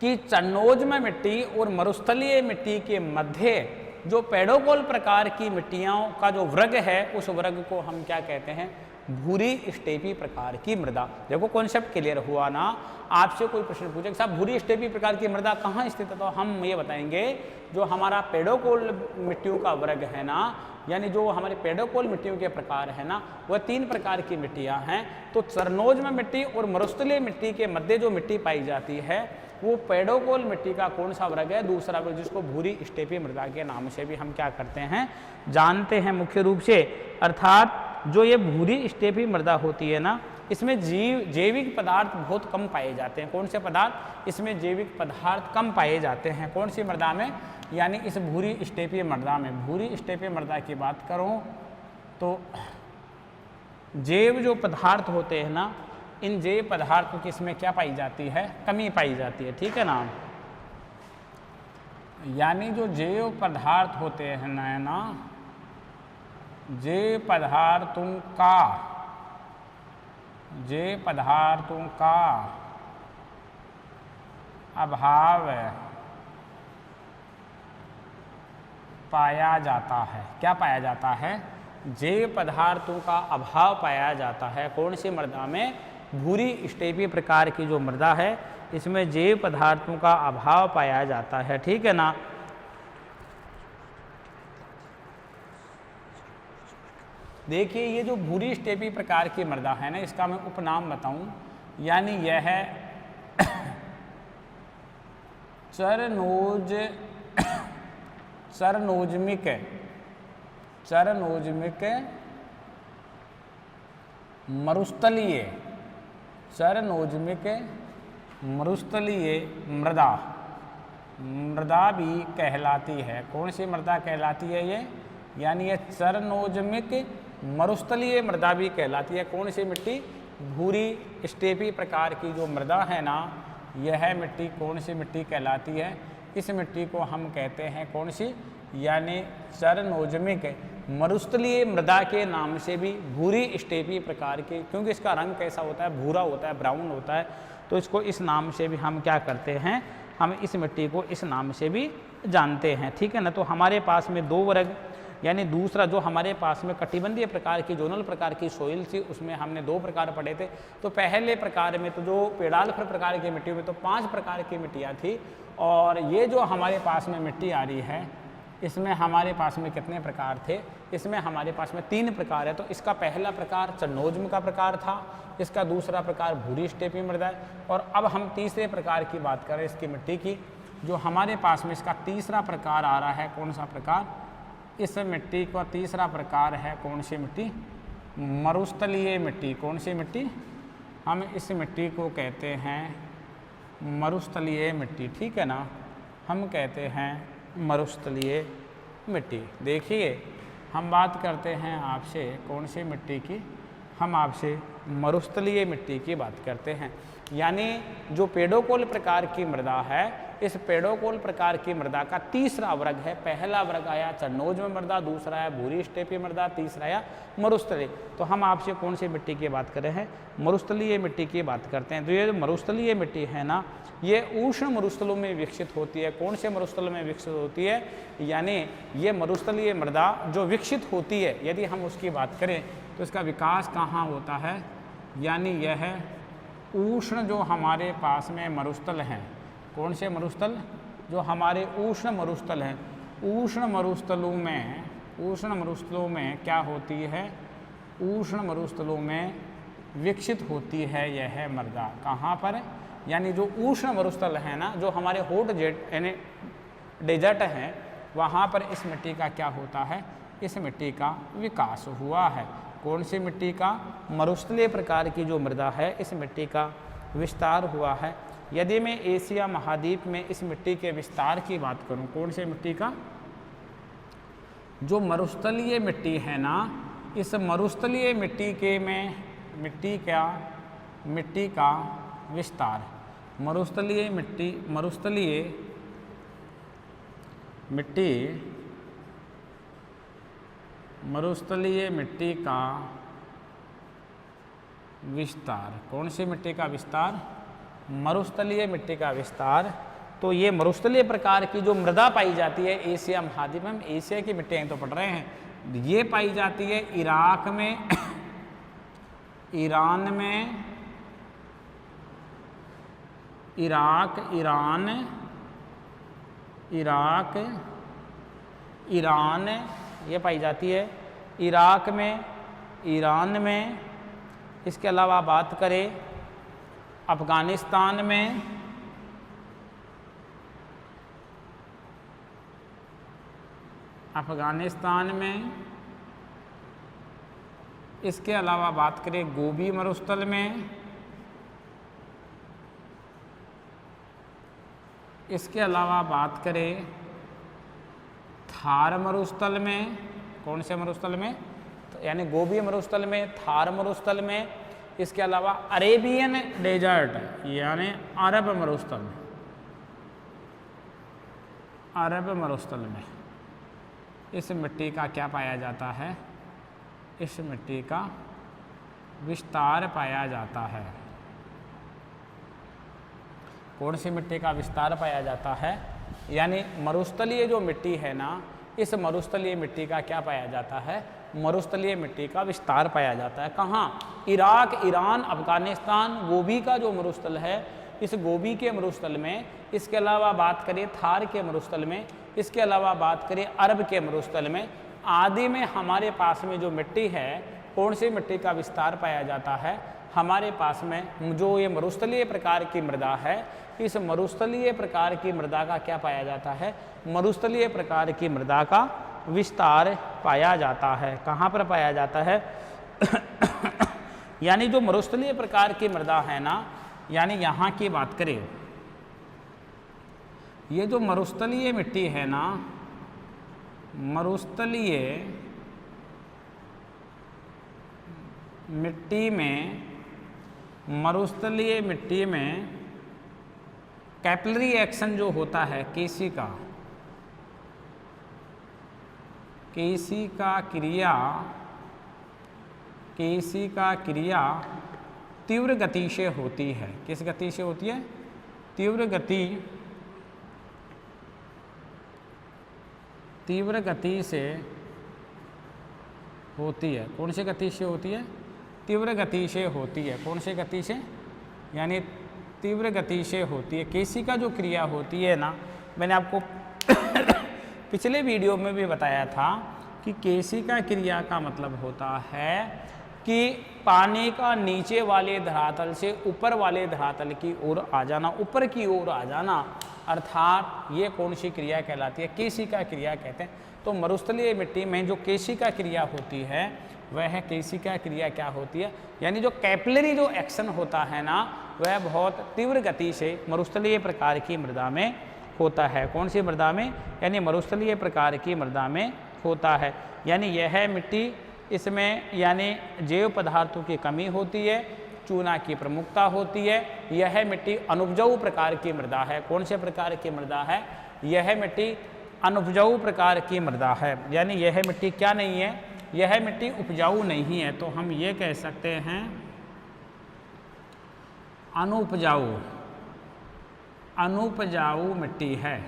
कि चरनोज्म मिट्टी और मरुस्थलीय मिट्टी के मध्य जो पेडोकोल प्रकार की मिट्टियों का जो वर्ग है, उस वर्ग को हम क्या कहते हैं, भूरी स्टेपी प्रकार की मृदा। देखो, कॉन्सेप्ट क्लियर हुआ ना। आपसे कोई प्रश्न पूछे साहब भूरी स्टेपी प्रकार की मृदा कहाँ स्थित है, तो हम ये बताएंगे जो हमारा पेडोकोल मिट्टियों का वर्ग है ना, यानी जो हमारे पेडोकोल मिट्टियों के प्रकार है ना, वह 3 प्रकार की मिट्टियाँ हैं। तो चरनोज्म मिट्टी और मरुस्थलीय मिट्टी के मध्य जो मिट्टी पाई जाती है वो पेडोकोल मिट्टी का कौन सा वर्ग है, दूसरा वर्ग, जिसको भूरी स्टेपी मृदा के नाम से भी हम क्या करते हैं, जानते हैं मुख्य रूप से। अर्थात जो ये भूरी स्टेपी मृदा होती है ना, इसमें जैविक पदार्थ बहुत कम पाए जाते हैं। कौन से पदार्थ, इसमें जैविक पदार्थ कम पाए जाते हैं। कौन सी मृदा में, यानी इस भूरी स्टेपी मृदा में। भूरी स्टेपी मृदा की बात करूं तो जैव जो पदार्थ होते हैं ना, इन जैव पदार्थों की इसमें क्या पाई जाती है, कमी पाई जाती है, ठीक है ना। यानी जो जैव पदार्थ होते हैं ना, जैव पदार्थों का अभाव पाया जाता है। क्या पाया जाता है, जैव पदार्थों का अभाव पाया जाता है। कौन सी मृदा में, भूरी स्टेपी प्रकार की जो मृदा है, इसमें जैव पदार्थों का अभाव पाया जाता है, ठीक है ना। देखिए, ये जो भूरी स्टेपी प्रकार की मृदा है ना, इसका मैं उपनाम बताऊं, यानी यह है चरनोज्मिक मरुस्थलीय मृदा भी कहलाती है। कौन सी मृदा कहलाती है ये, यानी ये चरनोज्मिक मरुस्थलीय मृदा भी कहलाती है। कौन सी मिट्टी, भूरी स्टेपी प्रकार की जो मृदा है ना, यह मिट्टी कौन सी मिट्टी कहलाती है, इस मिट्टी को हम कहते हैं कौन सी, यानी चरनोज्मिक मरुस्थलीय मृदा के नाम से भी भूरी स्टेपी प्रकार के, क्योंकि इसका रंग कैसा होता है, भूरा होता है, ब्राउन होता है, तो इसको इस नाम से भी हम क्या करते हैं, हम इस मिट्टी को इस नाम से भी जानते हैं। ठीक है ना। तो हमारे पास में 2 वर्ग, यानी दूसरा जो हमारे पास में कटिबंधीय प्रकार की जोनल प्रकार की सोइल थी, उसमें हमने 2 प्रकार पढ़े थे। तो पहले प्रकार में तो जो पेड़ालफर प्रकार की मिट्टी में तो 5 प्रकार की मिट्टियाँ थी, और ये जो हमारे पास में मिट्टी आ रही है, इसमें हमारे पास में कितने प्रकार थे, इसमें हमारे पास में 3 प्रकार है। तो इसका पहला प्रकार चन्नोज्म का प्रकार था, इसका दूसरा प्रकार भूरी स्टेपी मृदा है, और अब हम तीसरे प्रकार की बात करें इसकी मिट्टी की, जो हमारे पास में इसका तीसरा प्रकार आ रहा है। कौन सा प्रकार, इस मिट्टी का तीसरा प्रकार है कौन सी मिट्टी, मरुस्थलीय मिट्टी। कौन सी मिट्टी, हम इस मिट्टी को कहते हैं मरुस्थलीय मिट्टी। ठीक है ना, हम कहते हैं मरुस्थलीय मिट्टी। देखिए हम बात करते हैं आपसे कौन सी मिट्टी की, हम आपसे मरुस्थलीय मिट्टी की बात करते हैं। यानी जो पेडोकोल प्रकार की मृदा है, इस पेडोकोल प्रकार की मृदा का तीसरा वर्ग है। पहला वर्ग आया चन्नोज्म मृदा, दूसरा है भूरी स्टेपी मृदा, तीसरा आया मरुस्थलीय। तो हम आपसे कौन सी मिट्टी की बात कर रहे हैं, मरुस्थलीय मिट्टी की बात करते हैं। तो ये जो मरुस्थलीय मिट्टी है ना, ये उष्ण मरुस्थलों में विकसित होती है। कौन से मरुस्थल में विकसित होती है, यानी ये मरुस्थलीय मृदा जो विकसित होती है, यदि हम उसकी बात करें तो इसका विकास कहाँ होता है, यानी यह उष्ण जो हमारे पास में मरुस्थल हैं, कौन से मरुस्थल, जो हमारे उष्ण मरुस्थल हैं, उष्ण मरुस्थलों में क्या होती है, उष्ण मरुस्थलों में विकसित होती है यह मृदा। कहाँ पर, यानी जो उष्ण मरुस्थल है ना, जो हमारे हॉट जेट यानी डेजर्ट हैं, वहाँ पर इस मिट्टी का क्या होता है, इस मिट्टी का विकास हुआ है। कौन सी मिट्टी का, मरुस्थलीय प्रकार की जो मृदा है, इस मिट्टी का विस्तार हुआ है। यदि मैं एशिया महाद्वीप में इस मिट्टी के विस्तार की बात करूं, कौन से मिट्टी का, जो मरुस्थलीय मिट्टी है ना, इस मरुस्थलीय मिट्टी के में मिट्टी का विस्तार, मरुस्थलीय मिट्टी का विस्तार, कौन सी मिट्टी का विस्तार, मरुस्थलीय मिट्टी का विस्तार। तो ये मरुस्थलीय प्रकार की जो मृदा पाई जाती है एशिया महाद्वीप में, हम एशिया की मिट्टियाँ तो पढ़ रहे हैं, ये पाई जाती है इराक में, ईरान में, ईरान ये पाई जाती है इराक में, ईरान में। इसके अलावा बात करें अफ़गानिस्तान में, इसके अलावा बात करें गोबी मरुस्थल में, इसके अलावा बात करें थार मरुस्थल में। कौन से मरुस्थल में, तो यानी गोबी मरुस्थल में, थार मरुस्थल में। इसके अलावा अरेबियन डेजर्ट यानी अरब मरुस्थल में इस मिट्टी का क्या पाया जाता है, इस मिट्टी का विस्तार पाया जाता है। कौन सी मिट्टी का विस्तार पाया जाता है, यानी मरुस्थलीय जो मिट्टी है ना, इस मरुस्थलीय मिट्टी का क्या पाया जाता है, मरुस्थलीय मिट्टी का विस्तार पाया जाता है। कहाँ, इराक, ईरान, अफ़गानिस्तान, गोबी का जो मरुस्थल है, इस गोबी के मरुस्थल में। इसके अलावा बात करें थार के मरुस्थल में, इसके अलावा बात करें अरब के मरुस्थल में आदि में हमारे पास में जो मिट्टी है, कौन सी मिट्टी का विस्तार पाया जाता है, हमारे पास में जो ये मरुस्थलीय प्रकार की मृदा है, इस मरुस्थलीय प्रकार की मृदा का क्या पाया जाता है, मरुस्थलीय प्रकार की मृदा का विस्तार पाया जाता है। कहाँ पर पाया जाता है यानी जो मरुस्थलीय प्रकार की मृदा है ना, यानी यहाँ की बात करें, ये जो मरुस्थलीय मिट्टी है ना, मरुस्थलीय मिट्टी में कैपिलरी एक्शन जो होता है केशिका, केशिका क्रिया तीव्र गति से होती है। किस गति से होती है? तीव्र गति से होती है। कौन सी गति से होती है? तीव्र गति से होती है। कौन सी गति से? यानी तीव्र गति से होती है। केशिका जो क्रिया होती है ना, मैंने आपको पिछले वीडियो में भी बताया था कि केशिका क्रिया का मतलब होता है कि पानी का नीचे वाले धरातल से ऊपर वाले धरातल की ओर आ जाना, ऊपर की ओर आ जाना, अर्थात ये कौन सी क्रिया कहलाती है? केशिका क्रिया कहते हैं। तो मरुस्थलीय मिट्टी में जो केशिका क्रिया होती है वह केशिका क्रिया क्या होती है? यानी जो कैपिलरी जो एक्शन होता है ना, वह बहुत तीव्र गति से मरुस्थलीय प्रकार की मृदा में होता है। कौन सी मृदा में? यानी मरुस्थलीय प्रकार की मृदा में होता है। यानी यह मिट्टी, इसमें यानी जैव पदार्थों की कमी होती है, चूना की प्रमुखता होती है। यह मिट्टी अनुपजाऊ प्रकार की मृदा है। कौन से प्रकार की मृदा है? यह मिट्टी अनुपजाऊ प्रकार की मृदा है। यानी यह मिट्टी क्या नहीं है? यह मिट्टी उपजाऊ नहीं है। तो हम ये कह सकते हैं अनुपजाऊ मिट्टी है।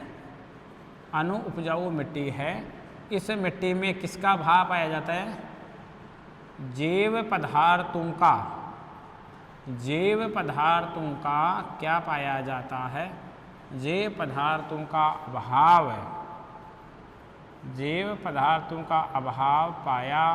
अनुपजाऊ मिट्टी है। इस मिट्टी में किसका अभाव पाया जाता है? जैव पदार्थों का क्या पाया जाता है? जैव पदार्थों का अभाव है। जैव पदार्थों का अभाव पाया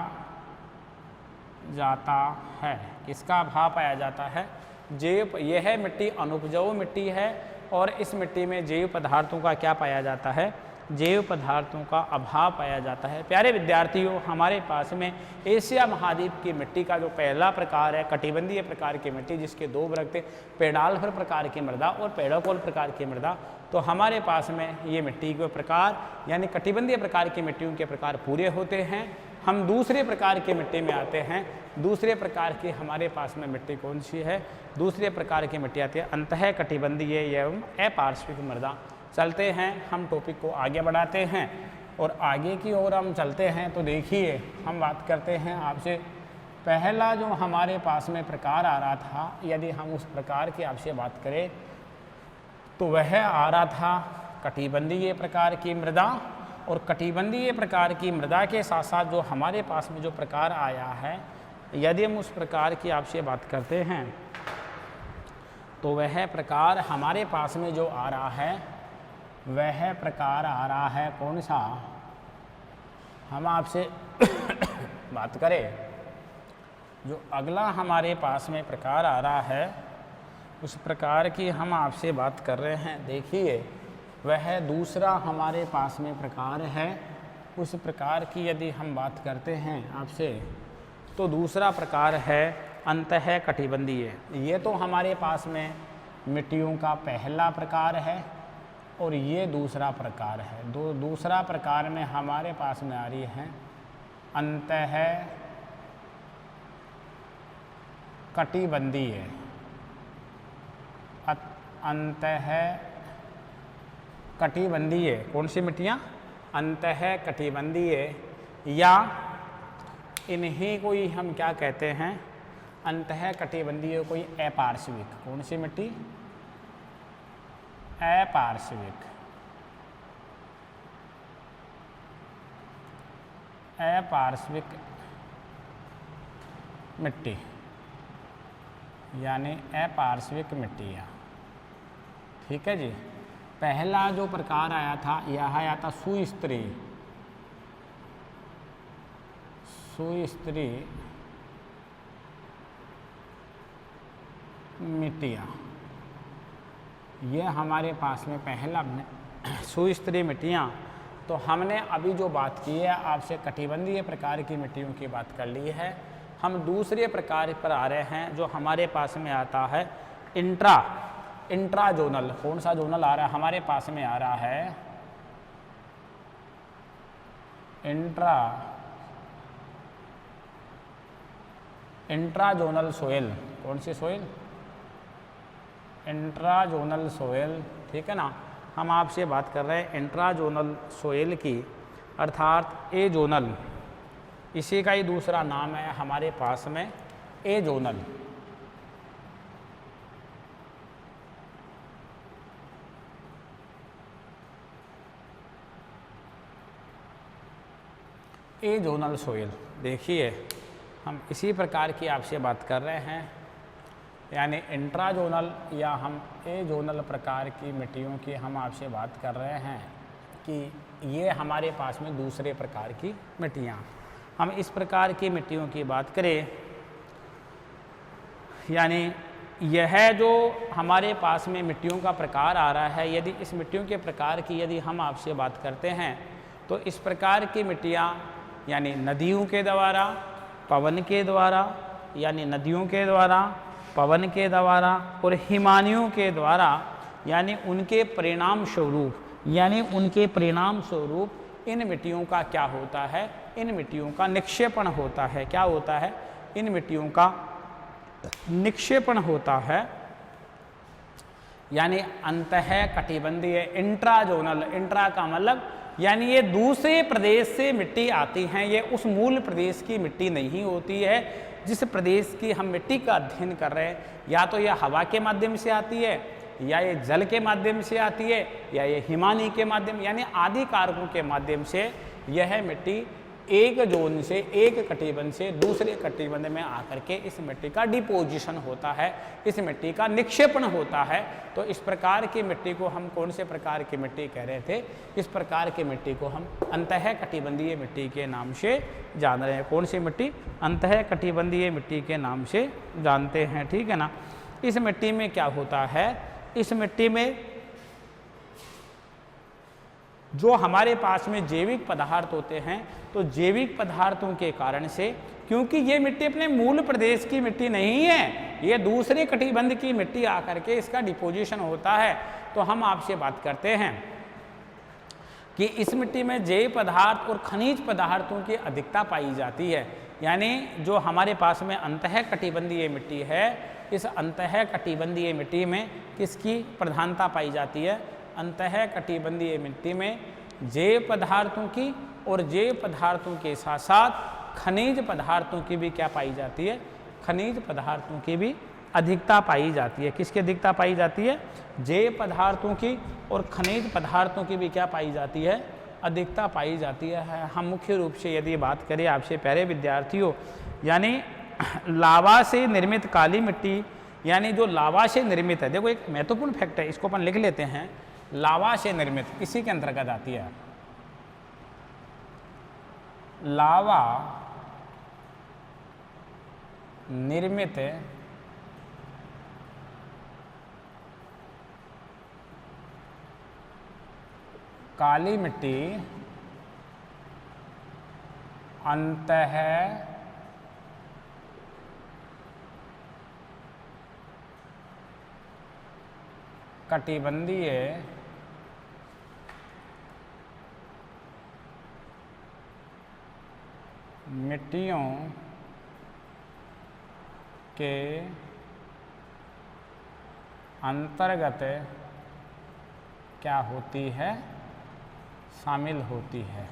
जाता है। किसका अभाव पाया जाता है? यह मिट्टी अनुपजाऊ मिट्टी है और इस मिट्टी में जैव पदार्थों का क्या पाया जाता है? जैव पदार्थों का अभाव पाया जाता है। प्यारे विद्यार्थियों, हमारे पास में एशिया महाद्वीप की मिट्टी का जो पहला प्रकार है कटिबंधीय प्रकार की मिट्टी, जिसके दो वर्ग थे, पेडाल्फर प्रकार की मृदा और पेडोकोल प्रकार की मृदा। तो हमारे पास में ये मिट्टी के प्रकार यानी कटिबंधीय प्रकार की मिट्टियों के प्रकार पूरे होते हैं। हम दूसरे प्रकार की मिट्टी में आते हैं। दूसरे प्रकार की हमारे पास में मिट्टी कौन सी है? दूसरे प्रकार की मिट्टी आती है अंतः कटिबंधीय एवं अपार्श्विक मृदा। चलते हैं, हम टॉपिक को आगे बढ़ाते हैं और आगे की ओर हम चलते हैं। तो देखिए, हम बात करते हैं आपसे पहला जो हमारे पास में प्रकार आ रहा था, यदि हम उस प्रकार की आपसे बात करें तो वह आ रहा था कटिबंधीय प्रकार की मृदा। और कटिबंधीय प्रकार की मृदा के साथ साथ जो हमारे पास में जो प्रकार आया है, यदि हम उस प्रकार की आपसे बात करते हैं तो वह प्रकार हमारे पास में जो आ रहा है, वह प्रकार आ रहा है कौन सा? हम आपसे बात करें, जो अगला हमारे पास में प्रकार आ रहा है, उस प्रकार की हम आपसे बात कर रहे हैं। देखिए, वह दूसरा हमारे पास में प्रकार है। उस प्रकार की यदि हम बात करते हैं आपसे, तो दूसरा प्रकार है अंतः कटिबंधीय। ये तो हमारे पास में मिट्टियों का पहला प्रकार है और ये दूसरा प्रकार है। दूसरा प्रकार में हमारे पास में आ रही है अंतः कटिबंधीय। अंतः कटिबंधीय कौन सी मिट्टियाँ? अंतः कटिबंधीय, या इन्हीं को ही हम क्या कहते हैं? अंतः कटिबंधीय कोई अपार्श्विक। कौन सी मिट्टी? अपार्श्विक। अपार्श्विक मिट्टी यानी अपार्श्विक मिट्टियाँ। ठीक है जी। पहला जो प्रकार आया था, यह आया था सुस्त्री मिट्टियाँ। यह हमारे पास में पहला सुस्त्री मिट्टियाँ। तो हमने अभी जो बात की है आपसे कटिबंधीय प्रकार की मिट्टियों की बात कर ली है। हम दूसरे प्रकार पर आ रहे हैं जो हमारे पास में आता है इंट्राजोनल। कौन सा जोनल आ रहा है? हमारे पास में आ रहा है इंट्राजोनल सोयल। कौन सी सोयल? Intrazonal soil. ठीक है ना। हम आपसे बात कर रहे हैं इंट्राजोनल सोयल की। अर्थात एजोनल, इसी का ही दूसरा नाम है हमारे पास में एजोनल। एजोनल सोइल, देखिए हम इसी प्रकार की आपसे बात कर रहे हैं, यानी इंट्राजोनल या हम एजोनल प्रकार की मिट्टियों की हम आपसे बात कर रहे हैं कि ये हमारे पास में दूसरे प्रकार की मिट्टियाँ। हम इस प्रकार की मिट्टियों की बात करें, यानी यह जो हमारे पास में मिट्टियों का प्रकार आ रहा है, यदि इस मिट्टियों के प्रकार की यदि हम आपसे बात करते हैं तो इस प्रकार की मिट्टियाँ यानी नदियों के द्वारा, पवन के द्वारा, यानी नदियों के द्वारा, पवन के द्वारा और हिमानियों के द्वारा, यानी उनके परिणाम स्वरूप, यानी उनके परिणाम स्वरूप इन मिट्टियों का क्या होता है, इन मिट्टियों का निक्षेपण होता है। क्या होता है? इन मिट्टियों का निक्षेपण होता है, यानी अंतः कटिबंधीय इंट्राजोनल। इंट्रा का मतलब यानी ये दूसरे प्रदेश से मिट्टी आती हैं, ये उस मूल प्रदेश की मिट्टी नहीं होती है जिस प्रदेश की हम मिट्टी का अध्ययन कर रहे हैं। या तो यह हवा के माध्यम से आती है, या ये जल के माध्यम से आती है, या ये हिमानी के माध्यम, यानी आदि कारकों के माध्यम से यह मिट्टी एक जोन से, एक कटिबंध से दूसरे कटिबंध में आकर के इस मिट्टी का डिपोजिशन होता है, इस मिट्टी का निक्षेपण होता है। तो इस प्रकार की मिट्टी को हम कौन से प्रकार की मिट्टी कह रहे थे? इस प्रकार की मिट्टी को हम अंतः कटिबंधीय मिट्टी के नाम से जान रहे हैं। कौन सी मिट्टी? अंतः कटिबंधीय मिट्टी के नाम से जानते हैं, ठीक है ना। इस मिट्टी में क्या होता है? इस मिट्टी में जो हमारे पास में जैविक पदार्थ होते हैं, तो जैविक पदार्थों के कारण से, क्योंकि ये मिट्टी अपने मूल प्रदेश की मिट्टी नहीं है, ये दूसरे कटिबंध की मिट्टी आकर के इसका डिपोजिशन होता है, तो हम आपसे बात करते हैं कि इस मिट्टी में जैव पदार्थ और खनिज पदार्थों की अधिकता पाई जाती है। यानी जो हमारे पास में अंतः कटिबंधीय मिट्टी है, इस अंतः कटिबंधीय मिट्टी में किसकी प्रधानता पाई जाती है? अंतः कटिबंधीय मिट्टी में जैव पदार्थों की और जैव पदार्थों के साथ साथ खनिज पदार्थों की भी क्या पाई जाती है? खनिज पदार्थों की भी अधिकता पाई जाती है। किसकी अधिकता पाई जाती है? जैव पदार्थों की और खनिज पदार्थों की भी क्या पाई जाती है? अधिकता पाई जाती है। हम मुख्य रूप से यदि बात करें आपसे प्यारे विद्यार्थियों, यानी लावा से निर्मित काली मिट्टी, यानी जो लावा से निर्मित है, देखो एक महत्वपूर्ण फैक्ट है, इसको अपन लिख लेते हैं। लावा से निर्मित इसी के अंतर्गत आती है। लावा निर्मित काली मिट्टी अंतः कटिबंधीय मिट्टियों के अंतर्गत क्या होती है? शामिल होती है,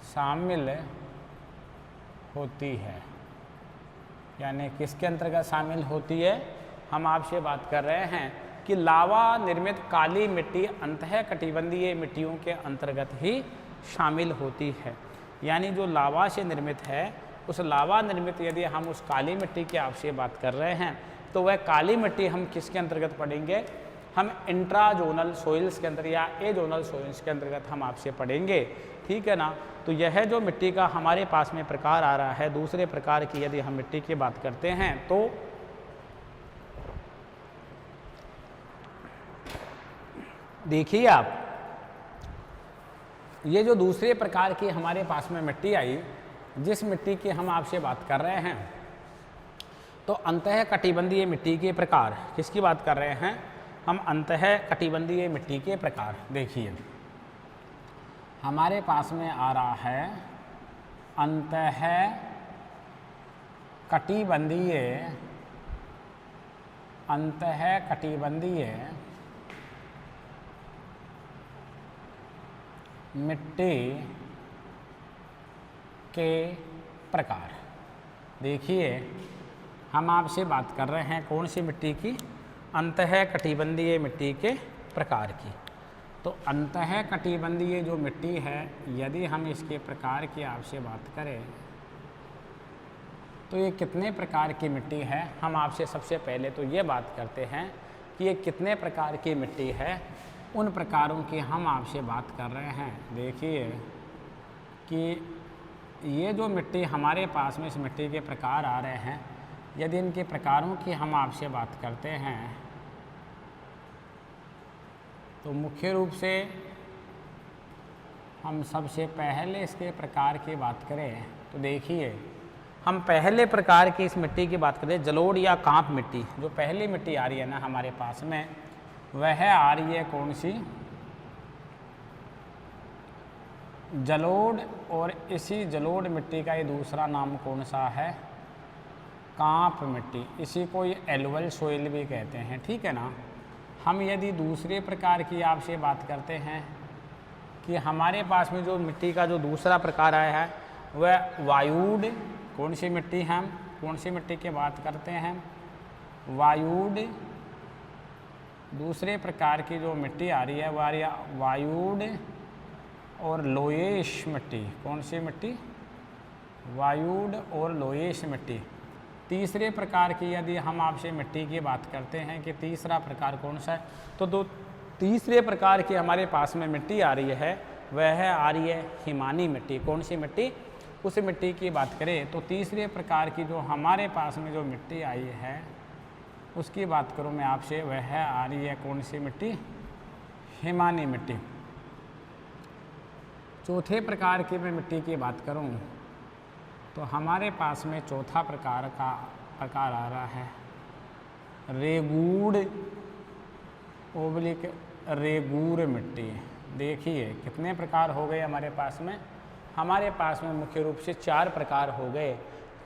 शामिल होती है। यानी किसके अंतर्गत शामिल होती है? हम आपसे बात कर रहे हैं कि लावा निर्मित काली मिट्टी अंतः कटिबंधीय मिट्टियों के अंतर्गत ही शामिल होती है। यानी जो लावा से निर्मित है, उस लावा निर्मित यदि हम उस काली मिट्टी की आपसे बात कर रहे हैं, तो वह काली मिट्टी हम किसके अंतर्गत पढ़ेंगे? हम इंट्राजोनल सोइल्स के अंदर या एजोनल सोइल्स के अंतर्गत हम आपसे पढ़ेंगे, ठीक है ना। तो यह जो मिट्टी का हमारे पास में प्रकार आ रहा है, दूसरे प्रकार की यदि हम मिट्टी की बात करते हैं, तो देखिए आप, ये जो दूसरे प्रकार की हमारे पास में मिट्टी आई, जिस मिट्टी की हम आपसे बात कर रहे हैं, तो अंतः कटिबंधीय मिट्टी के प्रकार, किसकी बात कर रहे हैं हम? अंतः कटिबंधीय मिट्टी के प्रकार। देखिए हमारे पास में आ रहा है अंतः कटिबंधीय, अंतः कटिबंधीय मिट्टी के प्रकार। देखिए हम आपसे बात कर रहे हैं कौन सी मिट्टी की, अंतःकटिबंधीय मिट्टी के प्रकार की। तो अंतःकटिबंधीय जो मिट्टी है, यदि हम इसके प्रकार की आपसे बात करें तो ये कितने प्रकार की मिट्टी है। हम आपसे सबसे पहले तो ये बात करते हैं कि ये कितने प्रकार की मिट्टी है, उन प्रकारों की हम आपसे बात कर रहे हैं। देखिए कि ये जो मिट्टी हमारे पास में, इस मिट्टी के प्रकार आ रहे हैं, यदि इनके प्रकारों की हम आपसे बात करते हैं तो मुख्य रूप से हम सबसे पहले इसके प्रकार की बात करें तो देखिए हम पहले प्रकार की इस मिट्टी की बात करें, जलोढ़ या कांप मिट्टी। जो पहली मिट्टी आ रही है ना हमारे पास में, वह आ रही है कौन सी, जलोढ़। और इसी जलोढ़ मिट्टी का ये दूसरा नाम कौन सा है, कांप मिट्टी। इसी को ये एलुवल सोइल भी कहते हैं, ठीक है ना। हम यदि दूसरे प्रकार की आपसे बात करते हैं कि हमारे पास में जो मिट्टी का जो दूसरा प्रकार आया है वह वायुड। कौन सी मिट्टी, हम कौन सी मिट्टी की बात करते हैं, वायुड। दूसरे प्रकार की जो मिट्टी आ रही है वह आ रही है वायुड और लोयेश मिट्टी। कौन सी मिट्टी, वायुड और लोयेश मिट्टी। तीसरे प्रकार की यदि हम आपसे मिट्टी की बात करते हैं कि तीसरा प्रकार कौन सा है, तो दो तीसरे प्रकार की हमारे पास में मिट्टी आ रही है, वह आ रही है हिमानी मिट्टी। कौन सी मिट्टी, उस मिट्टी की बात करें तो तीसरे प्रकार की जो हमारे पास में जो मिट्टी आई है उसकी बात करूं मैं आपसे, वह आ रही है कौन सी मिट्टी, हिमानी मिट्टी। चौथे प्रकार की मैं मिट्टी की बात करूं तो हमारे पास में चौथा प्रकार आ रहा है रेगूड़ ओब्लिक रेगूर मिट्टी। देखिए कितने प्रकार हो गए हमारे पास में, हमारे पास में मुख्य रूप से 4 प्रकार हो गए।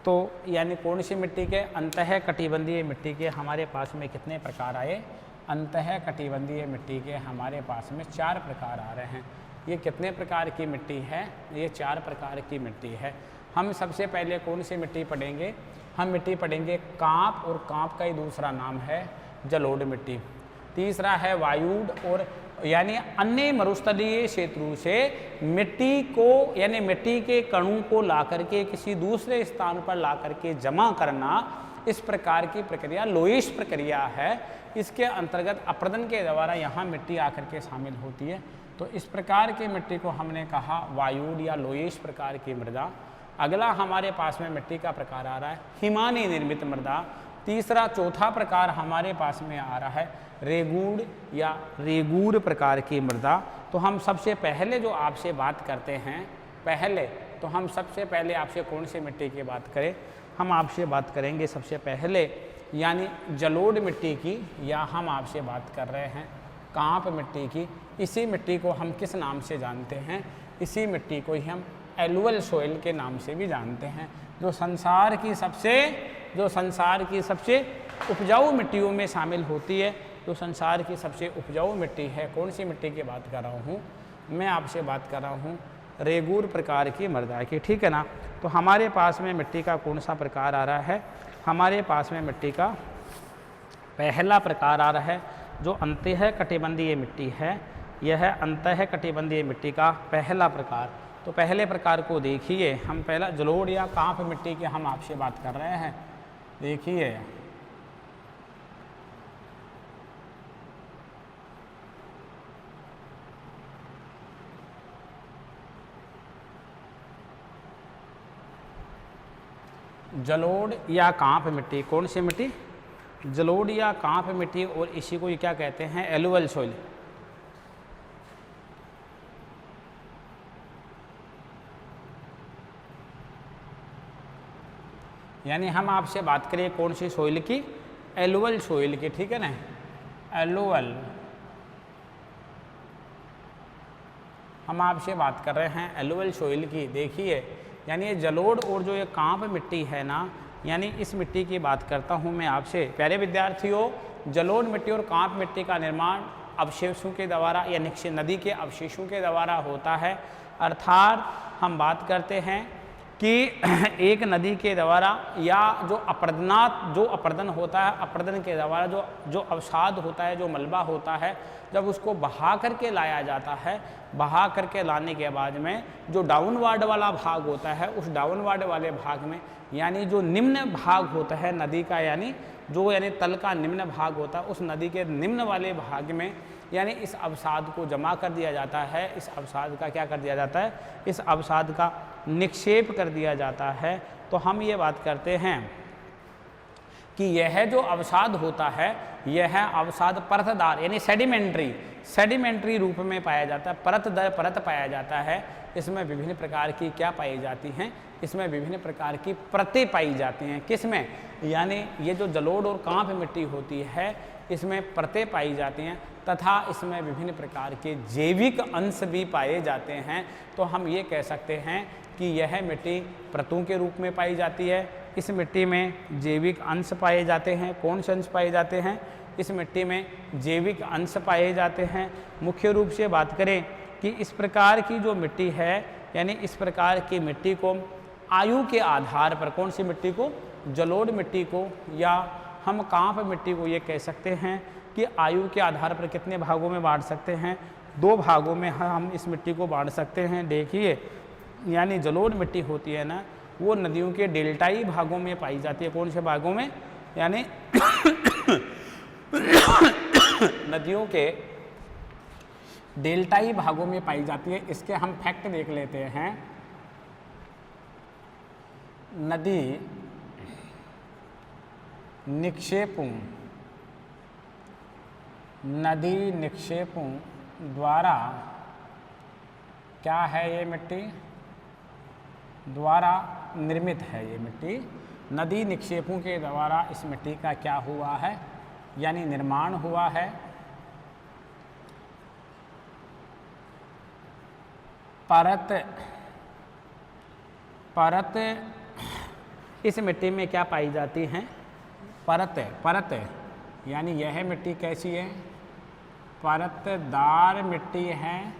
तो यानी कौन सी मिट्टी के, अंतःकटिबंधीय मिट्टी के हमारे पास में कितने प्रकार आए, अंतःकटिबंधीय मिट्टी के हमारे पास में 4 प्रकार आ रहे हैं। ये कितने प्रकार की मिट्टी है, ये 4 प्रकार की मिट्टी है। हम सबसे पहले कौन सी मिट्टी पढ़ेंगे, हम मिट्टी पढ़ेंगे कांप, और कांप का ही दूसरा नाम है जलोढ़ मिट्टी। तीसरा है वायुड, और यानी अन्य मरुस्थलीय क्षेत्रों से मिट्टी को, यानी मिट्टी के कणों को ला करके किसी दूसरे स्थान पर ला करके जमा करना, इस प्रकार की प्रक्रिया लोयेश प्रक्रिया है। इसके अंतर्गत अपर्दन के द्वारा यहाँ मिट्टी आकर के शामिल होती है। तो इस प्रकार की मिट्टी को हमने कहा वायुड या लोयेश प्रकार की मृदा। अगला हमारे पास में मिट्टी का प्रकार आ रहा है हिमानी निर्मित मृदा। तीसरा चौथा प्रकार हमारे पास में आ रहा है रेगूड़ या रेगूर प्रकार की मृदा। तो हम सबसे पहले जो आपसे बात करते हैं, पहले तो हम सबसे पहले आपसे कौन सी मिट्टी की बात करें, हम आपसे बात करेंगे सबसे पहले यानी जलोढ़ मिट्टी की, या हम आपसे बात कर रहे हैं कांप मिट्टी की। इसी मिट्टी को हम किस नाम से जानते हैं, इसी मिट्टी को ही हम एलुवल सोइल के नाम से भी जानते हैं। जो संसार की सबसे उपजाऊ मिट्टियों में शामिल होती है, जो संसार की सबसे उपजाऊ मिट्टी है। कौन सी मिट्टी की बात कर रहा हूँ मैं, आपसे बात कर रहा हूँ रेगूर प्रकार की मृदा की, ठीक है ना। तो हमारे पास में मिट्टी का कौन सा प्रकार आ रहा है, हमारे पास में मिट्टी का पहला प्रकार आ रहा है जो अंतःकटिबंधीय मिट्टी है। यह है अंतःकटिबंधीय मिट्टी का पहला प्रकार। तो पहले प्रकार को देखिए, हम पहला जलोढ़ या कांप मिट्टी की हम आपसे बात कर रहे हैं। देखिए जलोढ़ या कांप मिट्टी, कौन सी मिट्टी, जलोढ़ या कांप मिट्टी, और इसी को ये क्या कहते हैं, एलुवल सोइल। यानी हम आपसे बात करें कौन सी सोइल की, एलुवल सोइल की, ठीक है ना, एलुवल। हम आपसे बात कर रहे हैं एलुवल सोइल की। देखिए यानी ये जलोढ़ और जो ये कांप मिट्टी है ना, यानी इस मिट्टी की बात करता हूँ मैं आपसे। प्यारे विद्यार्थियों, जलोढ़ मिट्टी और कांप मिट्टी का निर्माण अवशेषों के द्वारा या नदी के अवशेषों के द्वारा होता है। अर्थात हम बात करते हैं कि एक नदी के द्वारा या जो अपरदन होता है, अपरदन के द्वारा जो अवसाद होता है, जो मलबा होता है, जब उसको बहा करके लाया जाता है, बहा करके लाने के बाद में जो डाउनवार्ड वाला भाग होता है, उस डाउनवार्ड वाले भाग में यानी जो निम्न भाग होता है नदी का, यानी तल का निम्न भाग होता है, उस नदी के निम्न वाले भाग में यानी इस अवसाद को जमा कर दिया जाता है। इस अवसाद का क्या कर दिया जाता है? इस अवसाद का निक्षेप कर दिया जाता है। तो हम ये बात करते हैं कि यह जो अवसाद होता है, यह अवसाद परतदार यानी सेडिमेंट्री रूप में पाया जाता है, परत दर परत पाया जाता है। इसमें विभिन्न प्रकार की क्या पाई जाती हैं? इसमें विभिन्न प्रकार की परतें पाई जाती हैं। किसमें? यानी ये जो जलोढ़ और कांप मिट्टी होती है, इसमें परतें पाई जाती हैं तथा इसमें विभिन्न प्रकार के जैविक अंश भी पाए जाते हैं। तो हम ये कह सकते हैं कि यह मिट्टी परतों के रूप में पाई जाती है। इस मिट्टी में जैविक अंश पाए जाते हैं। कौन से अंश पाए जाते हैं? इस मिट्टी में जैविक अंश पाए जाते हैं। मुख्य रूप से बात करें कि इस प्रकार की जो मिट्टी है, यानी इस प्रकार की मिट्टी को आयु के आधार पर, कौन सी मिट्टी को? जलोढ़ मिट्टी को या हम कांप मिट्टी को ये कह सकते हैं कि आयु के आधार पर कितने भागों में बांट सकते हैं? 2 भागों में हम इस मिट्टी को बांट सकते हैं। देखिए, यानी जलोढ़ मिट्टी होती है ना, वो नदियों के डेल्टाई भागों में पाई जाती है। कौन से भागों में? यानी नदियों के डेल्टाई भागों में पाई जाती है। इसके हम फैक्ट देख लेते हैं। नदी निक्षेपों द्वारा क्या है? ये मिट्टी द्वारा निर्मित है। ये मिट्टी नदी निक्षेपों के द्वारा इस मिट्टी का क्या हुआ है? यानी निर्माण हुआ है। परत इस मिट्टी में क्या पाई जाती हैं? परत यानी यह मिट्टी कैसी है? परतदार मिट्टी है।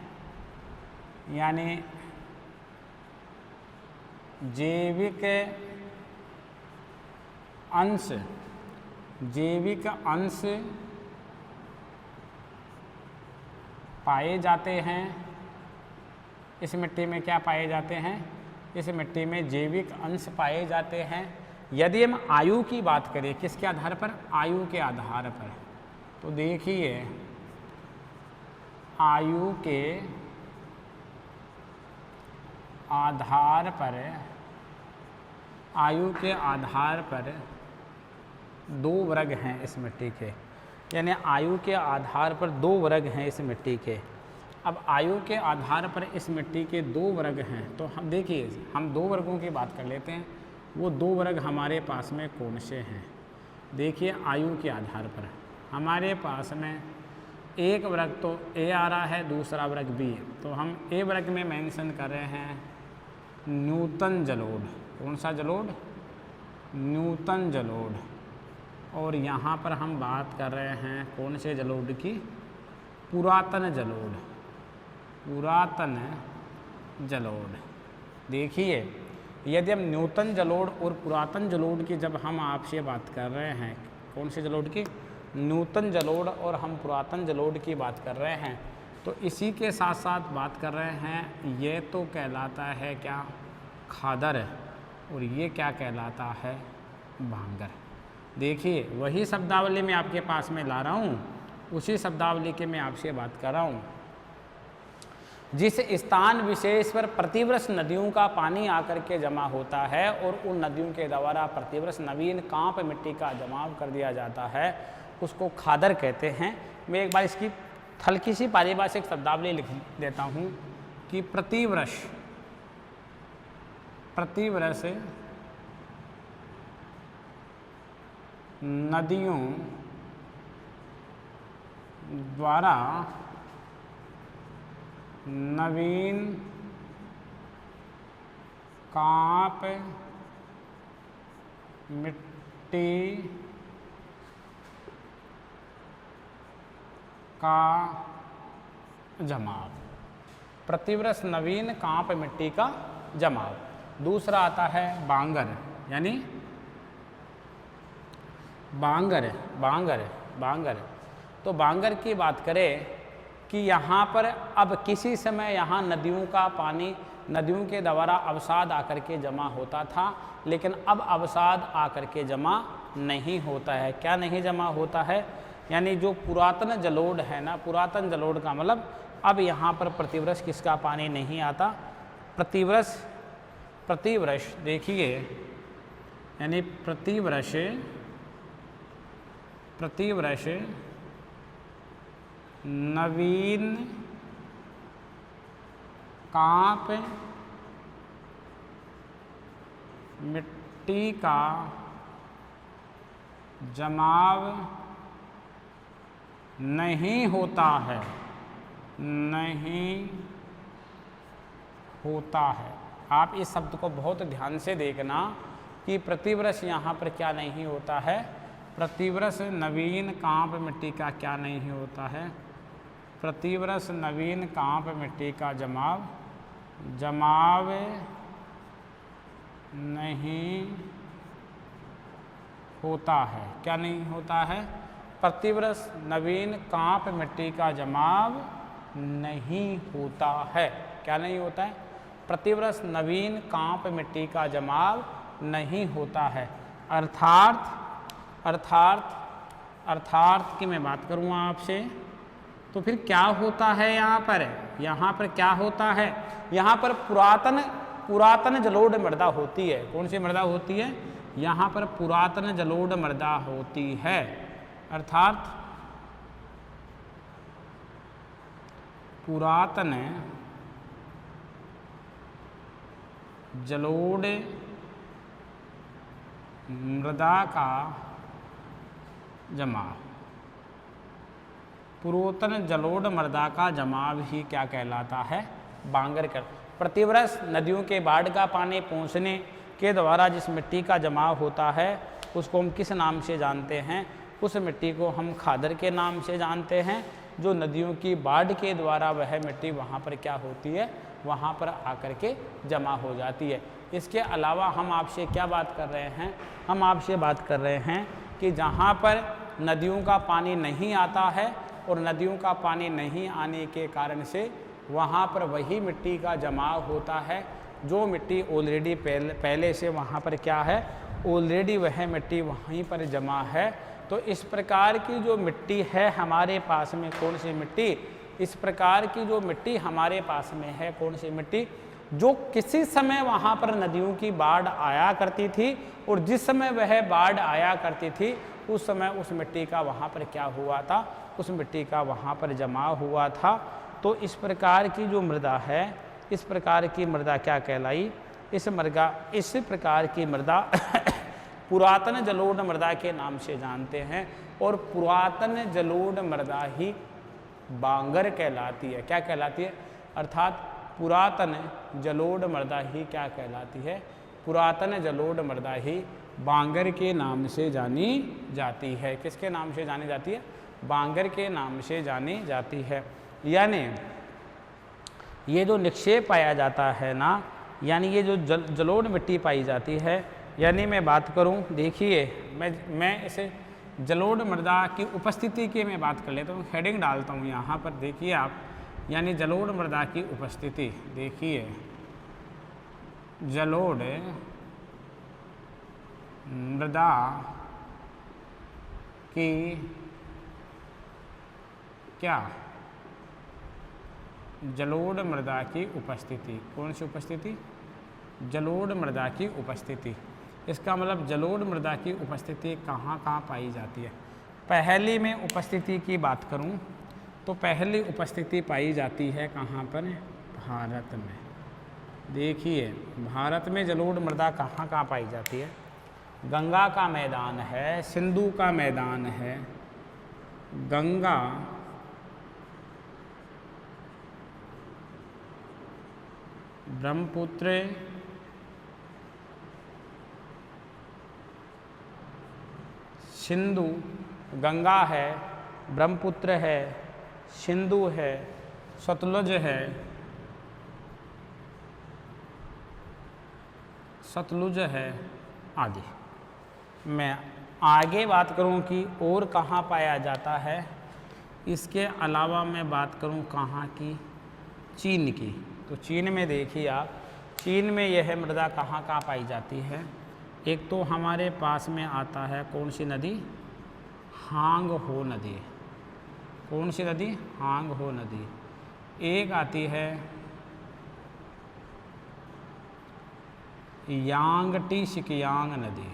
यानी जैविक अंश पाए जाते हैं। इस मिट्टी में क्या पाए जाते हैं? इस मिट्टी में जैविक अंश पाए जाते हैं। यदि हम आयु की बात करें, किसके आधार पर? आयु के आधार पर। तो देखिए, आयु के आधार पर 2 वर्ग हैं इस मिट्टी के। यानी आयु के आधार पर 2 वर्ग हैं इस मिट्टी के। अब आयु के आधार पर इस मिट्टी के 2 वर्ग हैं। तो हम देखिए, हम 2 वर्गों की बात कर लेते हैं। वो 2 वर्ग हमारे पास में कौन से हैं? देखिए, आयु के आधार पर हमारे पास में एक वर्ग तो ए आ रहा है, दूसरा वर्ग बी। तो हम ए वर्ग में मेंशन कर रहे हैं न्यूतन जलोढ़। कौन सा जलोढ़? न्यूतन जलोढ़। और यहाँ पर हम बात कर रहे हैं कौन से जलोढ़ की? पुरातन जलोढ़। देखिए, यदि हम न्यूतन जलोढ़ और पुरातन जलोढ़ की जब हम आपसे बात कर रहे हैं, कौन से जलोढ़ की? न्यूतन जलोढ़ और हम पुरातन जलोढ़ की बात कर रहे हैं, तो इसी के साथ साथ बात कर रहे हैं, ये तो कहलाता है क्या? खादर। और ये क्या कहलाता है? भांगर। देखिए, वही शब्दावली मैं आपके पास में ला रहा हूँ, उसी शब्दावली के मैं आपसे बात कर रहा हूँ। जिस स्थान विशेष पर प्रतिवर्ष नदियों का पानी आकर के जमा होता है और उन नदियों के द्वारा प्रतिवर्ष नवीन कांप मिट्टी का जमाव कर दिया जाता है, उसको खादर कहते हैं। मैं एक बार इसकी हल्की सी पारिभाषिक शब्दावली लिख देता हूँ कि प्रतिवर्ष नदियों द्वारा नवीन कांप मिट्टी का जमाव। प्रतिवर्ष नवीन कांप मिट्टी का जमाव। दूसरा आता है बांगर, यानी बांगर बांगर बांगर। तो बांगर की बात करें कि यहाँ पर अब किसी समय यहाँ नदियों का पानी, नदियों के द्वारा अवसाद आकर के जमा होता था, लेकिन अब अवसाद आकर के जमा नहीं होता है। क्या नहीं जमा होता है? यानी जो पुरातन जलोढ़ है ना, पुरातन जलोढ़ का मतलब अब यहाँ पर प्रतिवर्ष किसका पानी नहीं आता, प्रतिवर्ष देखिए, यानी प्रतिवर्ष नवीन कांप मिट्टी का जमाव नहीं होता है, नहीं होता है। आप इस शब्द को बहुत ध्यान से देखना कि प्रतिवर्ष यहाँ पर क्या नहीं होता है, प्रतिवर्ष नवीन कांप मिट्टी का क्या नहीं होता है, प्रतिवर्ष नवीन कांप मिट्टी का जमाव नहीं होता है। क्या नहीं होता है? प्रतिवर्ष नवीन कांप मिट्टी का जमाव नहीं होता है। क्या नहीं होता है? प्रतिवर्ष नवीन कांप मिट्टी का जमाव नहीं होता है। अर्थार्थ की मैं बात करूँगा आपसे, तो फिर क्या होता है यहाँ पर क्या होता है? यहाँ पर पुरातन जलोढ़ मृदा होती है। कौन सी मृदा होती है? यहाँ पर पुरातन जलोढ़ मृदा होती है। अर्थात पुरातन जलोढ़ मृदा का जमाव, पुरातन जलोढ़ मृदा का जमाव ही क्या कहलाता है? बांगर कर। प्रतिवर्ष नदियों के बाढ़ का पानी पहुँचने के द्वारा जिस मिट्टी का जमाव होता है उसको हम किस नाम से जानते हैं? उस मिट्टी को हम खादर के नाम से जानते हैं। जो नदियों की बाढ़ के द्वारा वह मिट्टी वहाँ पर क्या होती है, वहाँ पर आकर के जमा हो जाती है। इसके अलावा हम आपसे क्या बात कर रहे हैं? हम आपसे बात कर रहे हैं कि जहाँ पर नदियों का पानी नहीं आता है और नदियों का पानी नहीं आने के कारण से वहाँ पर वही मिट्टी का जमाव होता है, जो मिट्टी ऑलरेडी पहले से वहाँ पर क्या है, ऑलरेडी वह मिट्टी वहीं पर जमा है। तो इस प्रकार की जो मिट्टी है हमारे पास में, कौन सी मिट्टी? इस प्रकार की जो मिट्टी हमारे पास में है, कौन सी मिट्टी? जो किसी समय वहाँ पर नदियों की बाढ़ आया करती थी और जिस समय वह बाढ़ आया करती थी उस समय उस मिट्टी का वहाँ पर क्या हुआ था, उस मिट्टी का वहाँ पर जमा हुआ था। तो इस प्रकार की जो मृदा है, इस प्रकार की मृदा क्या कहलाई? इस प्रकार की मृदा पुरातन जलोढ़ मृदा के नाम से जानते हैं और पुरातन जलोढ़ मृदा ही बांगर कहलाती है। क्या कहलाती है? अर्थात पुरातन जलोढ़ मृदा ही क्या कहलाती है? पुरातन जलोढ़ मृदा ही बांगर के नाम से जानी जाती है। किसके नाम से जानी जाती है? बांगर के नाम से जानी जाती है। यानी ये जो निक्षेप पाया जाता है ना, यानी ये जो जलोढ़ मिट्टी पाई जाती है, यानी मैं बात करूं, देखिए मैं इसे जलोढ़ मृदा की उपस्थिति की मैं बात कर लेता हूँ। हेडिंग डालता हूँ यहाँ पर, देखिए आप, यानी जलोढ़ मृदा की उपस्थिति। देखिए जलोढ़ मृदा की क्या? जलोढ़ मृदा की उपस्थिति। कौन सी उपस्थिति? जलोढ़ मृदा की उपस्थिति। इसका मतलब जलोढ़ मृदा की उपस्थिति कहाँ कहाँ पाई जाती है? पहली में उपस्थिति की बात करूँ तो पहली उपस्थिति पाई जाती है कहाँ पर? भारत में। देखिए भारत में जलोढ़ मृदा कहाँ कहाँ पाई जाती है? गंगा का मैदान है, सिंधु का मैदान है, गंगा ब्रह्मपुत्र सिंधु, गंगा है, ब्रह्मपुत्र है, सिंधु है, सतलुज है, सतलुज है आदि। मैं आगे बात करूं कि और कहाँ पाया जाता है, इसके अलावा मैं बात करूं कहाँ की, चीन की। तो चीन में देखिए आप, चीन में यह मृदा कहाँ कहाँ पाई जाती है। एक तो हमारे पास में आता है कौन सी नदी, हांग हो नदी। कौन सी नदी, हांग हो नदी। एक आती है यांगटी सिकियांग नदी,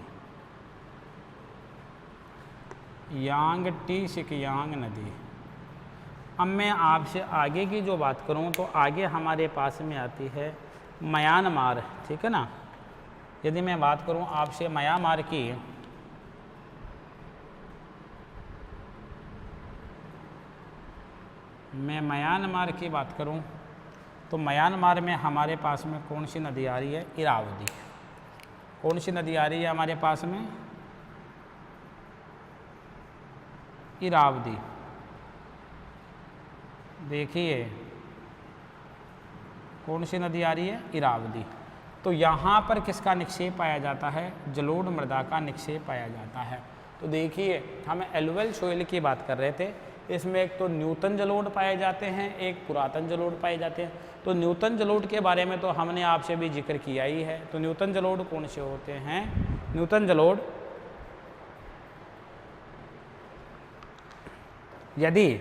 यांगटी सिकियांग नदी। अब मैं आपसे आगे की जो बात करूं तो आगे हमारे पास में आती है म्यांमार, ठीक है ना। यदि मैं बात करूं आपसे म्यांमार की, मैं म्यांमार की बात करूं तो म्यांमार में हमारे पास में कौन सी नदी आ रही है, इरावदी। कौन सी नदी आ रही है हमारे पास में, इरावदी। देखिए कौन सी नदी आ रही है, इरावदी। तो यहाँ पर किसका निक्षेप पाया जाता है, जलोढ़ मृदा का निक्षेप पाया जाता है। तो देखिए हम एलुवियल सोइल की बात कर रहे थे, इसमें एक तो न्यूतन जलोढ़ पाए जाते हैं, एक पुरातन जलोढ़ पाए जाते हैं। तो न्यूतन जलोढ़ के बारे में तो हमने आपसे भी जिक्र किया ही है। तो न्यूतन जलोढ़ कौन से होते हैं, न्यूतन जलोढ़, यदि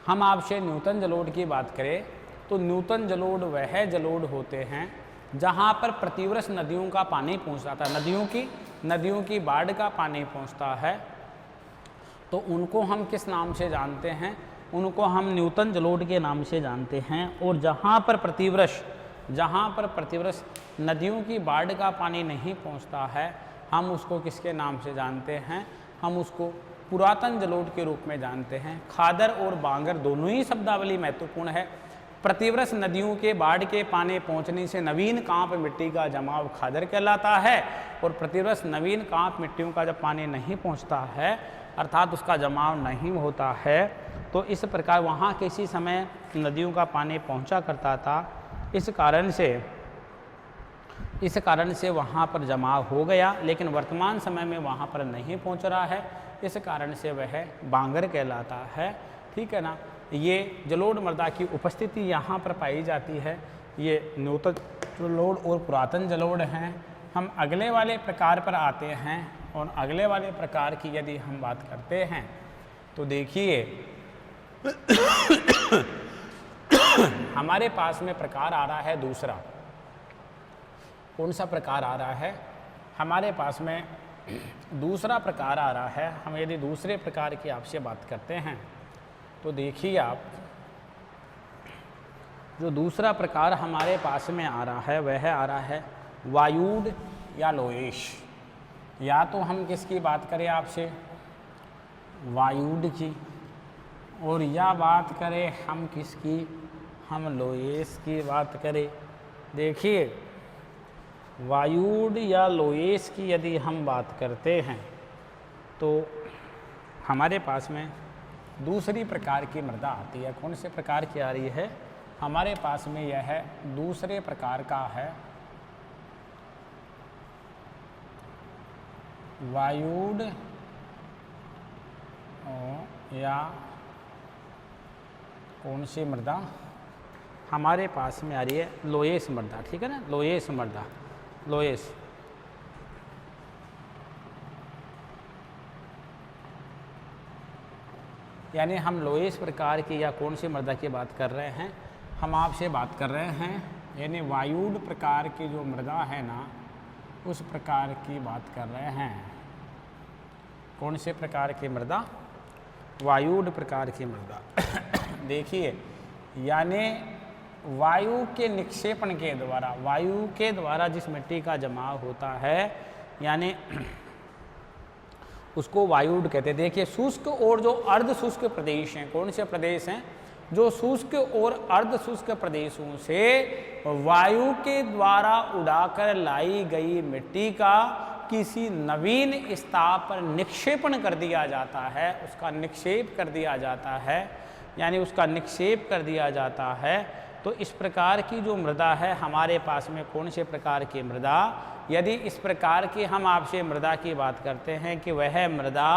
हम आपसे न्यूतन जलोढ़ की बात करें तो न्यूतन जलोढ़ वह जलोढ़ होते हैं जहाँ पर प्रतिवर्ष नदियों का पानी पहुँचता था, नदियों की बाढ़ का पानी पहुँचता है। तो उनको हम किस नाम से जानते हैं, उनको हम न्यूतन जलोढ़ के नाम से जानते हैं। और जहाँ पर प्रतिवर्ष नदियों की बाढ़ का पानी नहीं पहुँचता है, हम उसको किसके नाम से जानते हैं, हम उसको पुरातन जलोढ़ के रूप में जानते हैं। खादर और बांगर दोनों ही शब्दावली महत्वपूर्ण है। प्रतिवर्ष नदियों के बाढ़ के पानी पहुंचने से नवीन कांप मिट्टी का जमाव खादर कहलाता है, और प्रतिवर्ष नवीन कांप मिट्टियों का जब पानी नहीं पहुंचता है, अर्थात उसका जमाव नहीं होता है, तो इस प्रकार वहाँ किसी समय नदियों का पानी पहुँचा करता था। इस कारण से वहाँ पर जमाव हो गया, लेकिन वर्तमान समय में वहाँ पर नहीं पहुँच रहा है, इस कारण से वह बांगर कहलाता है, ठीक है ना। ये जलोढ़ मृदा की उपस्थिति यहाँ पर पाई जाती है। ये न्यूतन जलोढ़ और पुरातन जलोढ़ हैं। हम अगले वाले प्रकार पर आते हैं, और अगले वाले प्रकार की यदि हम बात करते हैं तो देखिए हमारे पास में प्रकार आ रहा है दूसरा। कौन सा प्रकार आ रहा है, हमारे पास में दूसरा प्रकार आ रहा है। हम यदि दूसरे प्रकार की आपसे बात करते हैं तो देखिए आप, जो दूसरा प्रकार हमारे पास में आ रहा है वह आ रहा है वायुड या लोएश। या तो हम किसकी बात करें आपसे, वायुड की, और या बात करें हम किसकी, हम लोएश की बात करें। देखिए वायुड या लोएश की यदि हम बात करते हैं तो हमारे पास में दूसरी प्रकार की मृदा आती है। कौन से प्रकार की आ रही है, हमारे पास में यह है दूसरे प्रकार का है वायुड या कौन सी मृदा, हमारे पास में आ रही है लोएश मृदा, ठीक है ना, लोएश मृदा, लोएश। यानी हम लोएश प्रकार की या कौन सी मृदा की बात कर रहे हैं, हम आपसे बात कर रहे हैं यानी वायुड प्रकार की जो मृदा है ना, उस प्रकार की बात कर रहे हैं। कौन से प्रकार की मृदा, वायुड प्रकार की मृदा। देखिए यानी वायु के निक्षेपण के द्वारा, वायु के द्वारा जिस मिट्टी का जमाव होता है, यानी उसको वायुड कहते हैं। देखिए शुष्क और जो अर्ध शुष्क प्रदेश हैं, कौन से प्रदेश हैं, जो शुष्क और अर्ध शुष्क प्रदेशों से वायु के द्वारा उड़ाकर लाई गई मिट्टी का किसी नवीन स्थान पर निक्षेपण कर दिया जाता है, उसका निक्षेप कर दिया जाता है, यानी उसका निक्षेप कर दिया जाता है। तो इस प्रकार की जो मृदा है हमारे पास में कौन से प्रकार की मृदा, यदि इस प्रकार की हम आपसे मृदा की बात करते हैं कि वह मृदा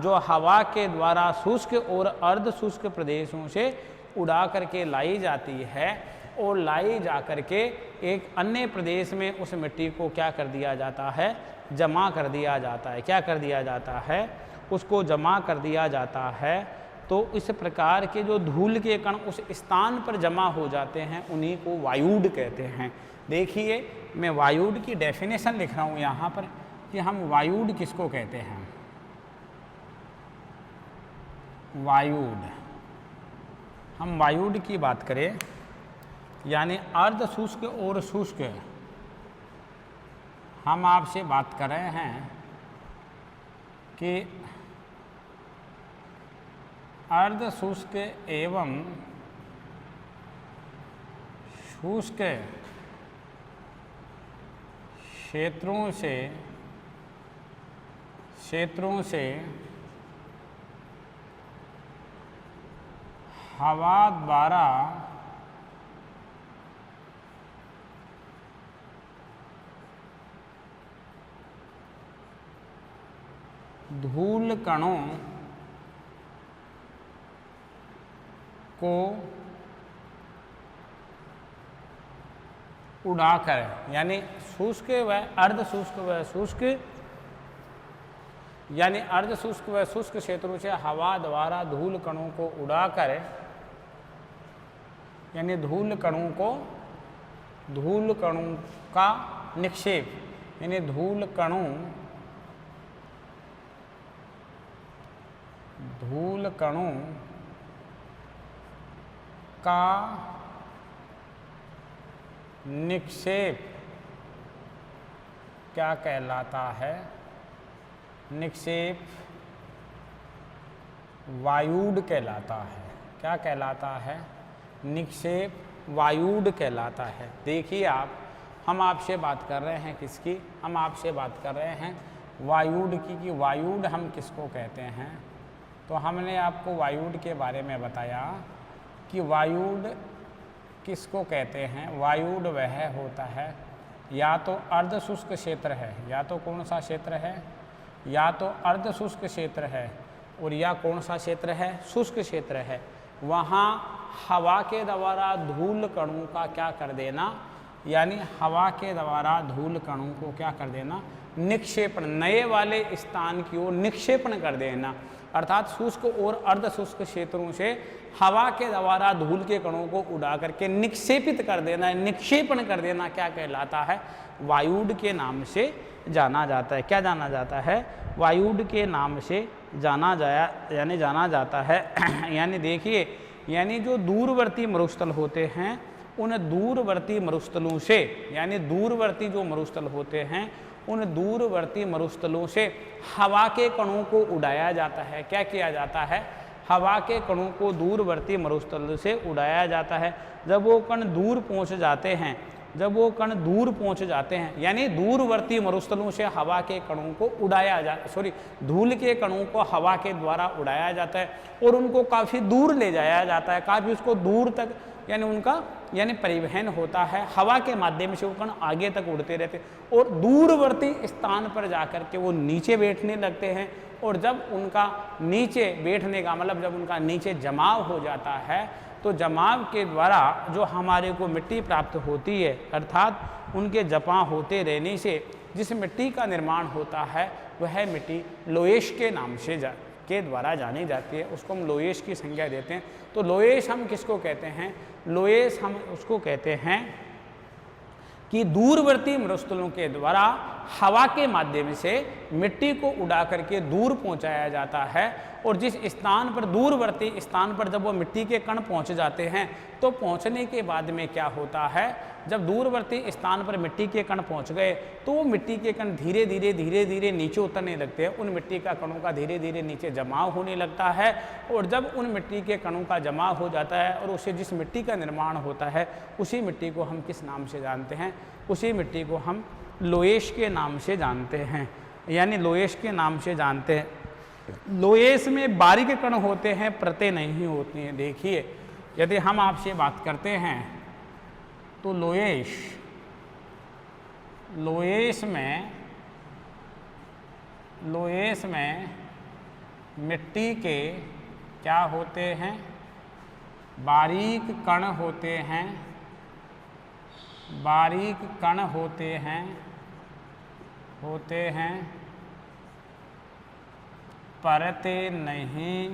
जो हवा के द्वारा शुष्क और अर्ध शुष्क प्रदेशों से उड़ा करके लाई जाती है और लाई जा करके एक अन्य प्रदेश में उस मिट्टी को क्या कर दिया जाता है, जमा कर दिया जाता है। क्या कर दिया जाता है, उसको जमा कर दिया जाता है। तो इस प्रकार के जो धूल के कण उस स्थान पर जमा हो जाते हैं उन्हीं को वायुड कहते हैं। देखिए मैं वायुड की डेफिनेशन लिख रहा हूँ यहाँ पर कि हम वायुड किसको कहते हैं। वायुड, हम वायुड की बात करें यानी अर्ध शुष्क और शुष्क, हम आपसे बात कर रहे हैं कि अर्ध शुष्क एवं शुष्क क्षेत्रों से हवा द्वारा धूल कणों को उड़ाकर, यानी शुष्क व अर्ध शुष्क व शुष्क, यानी अर्ध शुष्क व शुष्क क्षेत्रों से हवा द्वारा धूल कणों को उड़ाकर, यानी धूल कणों का निक्षेप, यानी धूल कणों का निक्षेप क्या कहलाता है, निक्षेप वायुड कहलाता है। क्या कहलाता है, निक्षेप वायुड कहलाता है। देखिए आप, हम आपसे बात कर रहे हैं किसकी, हम आपसे बात कर रहे हैं वायुड की, कि वायुड हम किसको कहते हैं। तो हमने आपको वायुड के बारे में बताया कि वायुड किसको कहते हैं। वायुड वह होता है, या तो अर्ध शुष्क क्षेत्र है, या तो कौन सा क्षेत्र है, या तो अर्ध शुष्क क्षेत्र है, और या कौन सा क्षेत्र है, शुष्क क्षेत्र है। वहाँ हवा के द्वारा धूल कणों का क्या कर देना, यानी हवा के द्वारा धूल कणों को क्या कर देना, निक्षेपण, नए वाले स्थान की ओर निक्षेपण कर देना। अर्थात शुष्क और अर्ध शुष्क क्षेत्रों से हवा के द्वारा धूल के कणों को उड़ा करके निक्षेपित कर देना, निक्षेपण कर देना, क्या कहलाता है, वायुड के नाम से जाना जाता है। क्या जाना जाता है, वायुड के नाम से जाना जाता है। यानी देखिए, यानी जो दूरवर्ती मरुस्थल होते हैं उन दूरवर्ती मरुस्थलों से, यानी दूरवर्ती जो मरुस्थल होते हैं उन दूरवर्ती मरुस्थलों से हवा के कणों को उड़ाया जाता है। क्या किया जाता है, हवा के कणों को दूरवर्ती मरुस्थल से उड़ाया जाता है। जब वो कण दूर पहुंच जाते हैं, जब वो कण दूर पहुंच जाते हैं, यानी दूरवर्ती मरुस्थलों से हवा के कणों को धूल के कणों को हवा के द्वारा उड़ाया जाता है और उनको काफ़ी दूर ले जाया जाता है, काफ़ी उसको दूर तक, यानी उनका परिवहन होता है। हवा के माध्यम से वो कण आगे तक उड़ते रहते और दूरवर्ती स्थान पर जाकर के वो नीचे बैठने लगते हैं। और जब उनका नीचे बैठने का मतलब जब उनका नीचे जमाव हो जाता है, तो जमाव के द्वारा जो हमारे को मिट्टी प्राप्त होती है, अर्थात उनके जमा होते रहने से जिस मिट्टी का निर्माण होता है वह मिट्टी लोएश के नाम से के द्वारा जानी जाती है। उसको हम लोएश की संज्ञा देते हैं। तो लोएश हम किसको कहते हैं, लोएश हम उसको कहते हैं कि दूरवर्ती मरुस्थलों के द्वारा हवा के माध्यम से मिट्टी को उड़ा करके दूर पहुंचाया जाता है। और जिस स्थान पर, दूरवर्ती स्थान पर जब वो मिट्टी के कण पहुंच जाते हैं, तो पहुंचने के बाद में क्या होता है, जब दूरवर्ती स्थान पर मिट्टी के कण पहुंच गए तो वो मिट्टी के कण धीरे धीरे नीचे उतरने लगते हैं। उन मिट्टी का कणों का धीरे धीरे नीचे जमाव होने लगता है। और जब उन मिट्टी के कणों का जमाव हो जाता है और उससे जिस मिट्टी का निर्माण होता है, उसी मिट्टी को हम किस नाम से जानते हैं, उसी मिट्टी को हम लोएश के नाम से जानते हैं। यानी लोएश के नाम से जानते हैं। लोएश में बारीक कण होते हैं, परतें नहीं होती हैं। देखिए, यदि हम आपसे बात करते हैं तो लोएस में मिट्टी के क्या होते हैं, बारीक कण होते हैं, परतें नहीं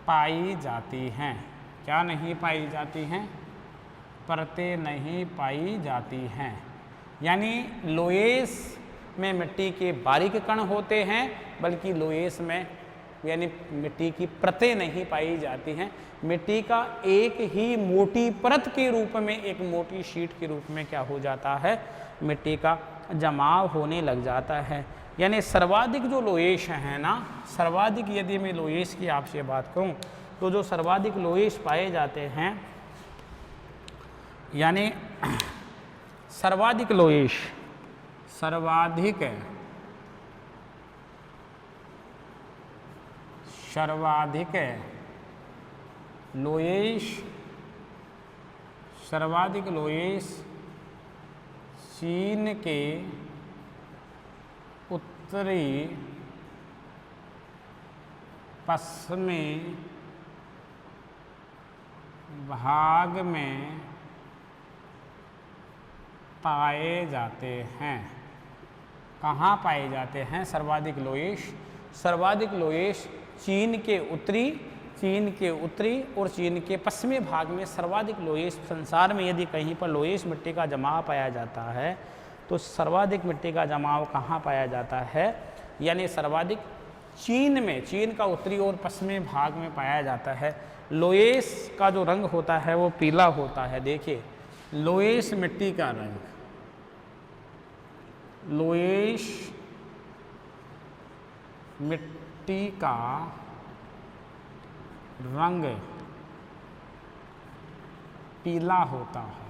पाई जाती हैं। क्या नहीं पाई जाती हैं? परतें नहीं पाई जाती हैं। यानी लोएस में मिट्टी के बारीक कण होते हैं, बल्कि लोएस में यानी मिट्टी की परतें नहीं पाई जाती हैं। मिट्टी का एक ही मोटी परत के रूप में, एक मोटी शीट के रूप में क्या हो जाता है, मिट्टी का जमाव होने लग जाता है। यानी सर्वाधिक जो लोएश हैं ना, सर्वाधिक यदि मैं लोएश की आपसे बात करूं तो जो सर्वाधिक लोएश पाए जाते हैं, यानी सर्वाधिक लोएश, सर्वाधिक लोएश चीन के उत्तरी पश्चिमी भाग में पाए जाते हैं। कहाँ पाए जाते हैं सर्वाधिक लोएश? सर्वाधिक लोएश चीन के उत्तरी और चीन के पश्चिमी भाग में सर्वाधिक लोएश। संसार में यदि कहीं पर लोएश मिट्टी का जमाव पाया जाता है तो सर्वाधिक मिट्टी का जमाव कहाँ पाया जाता है? यानी सर्वाधिक चीन में, चीन का उत्तरी और पश्चिमी भाग में पाया जाता है। लोएश का जो रंग होता है वो पीला होता है। देखिए लोएश मिट्टी का रंग, लोएश मिट्टी का रंग पीला होता है।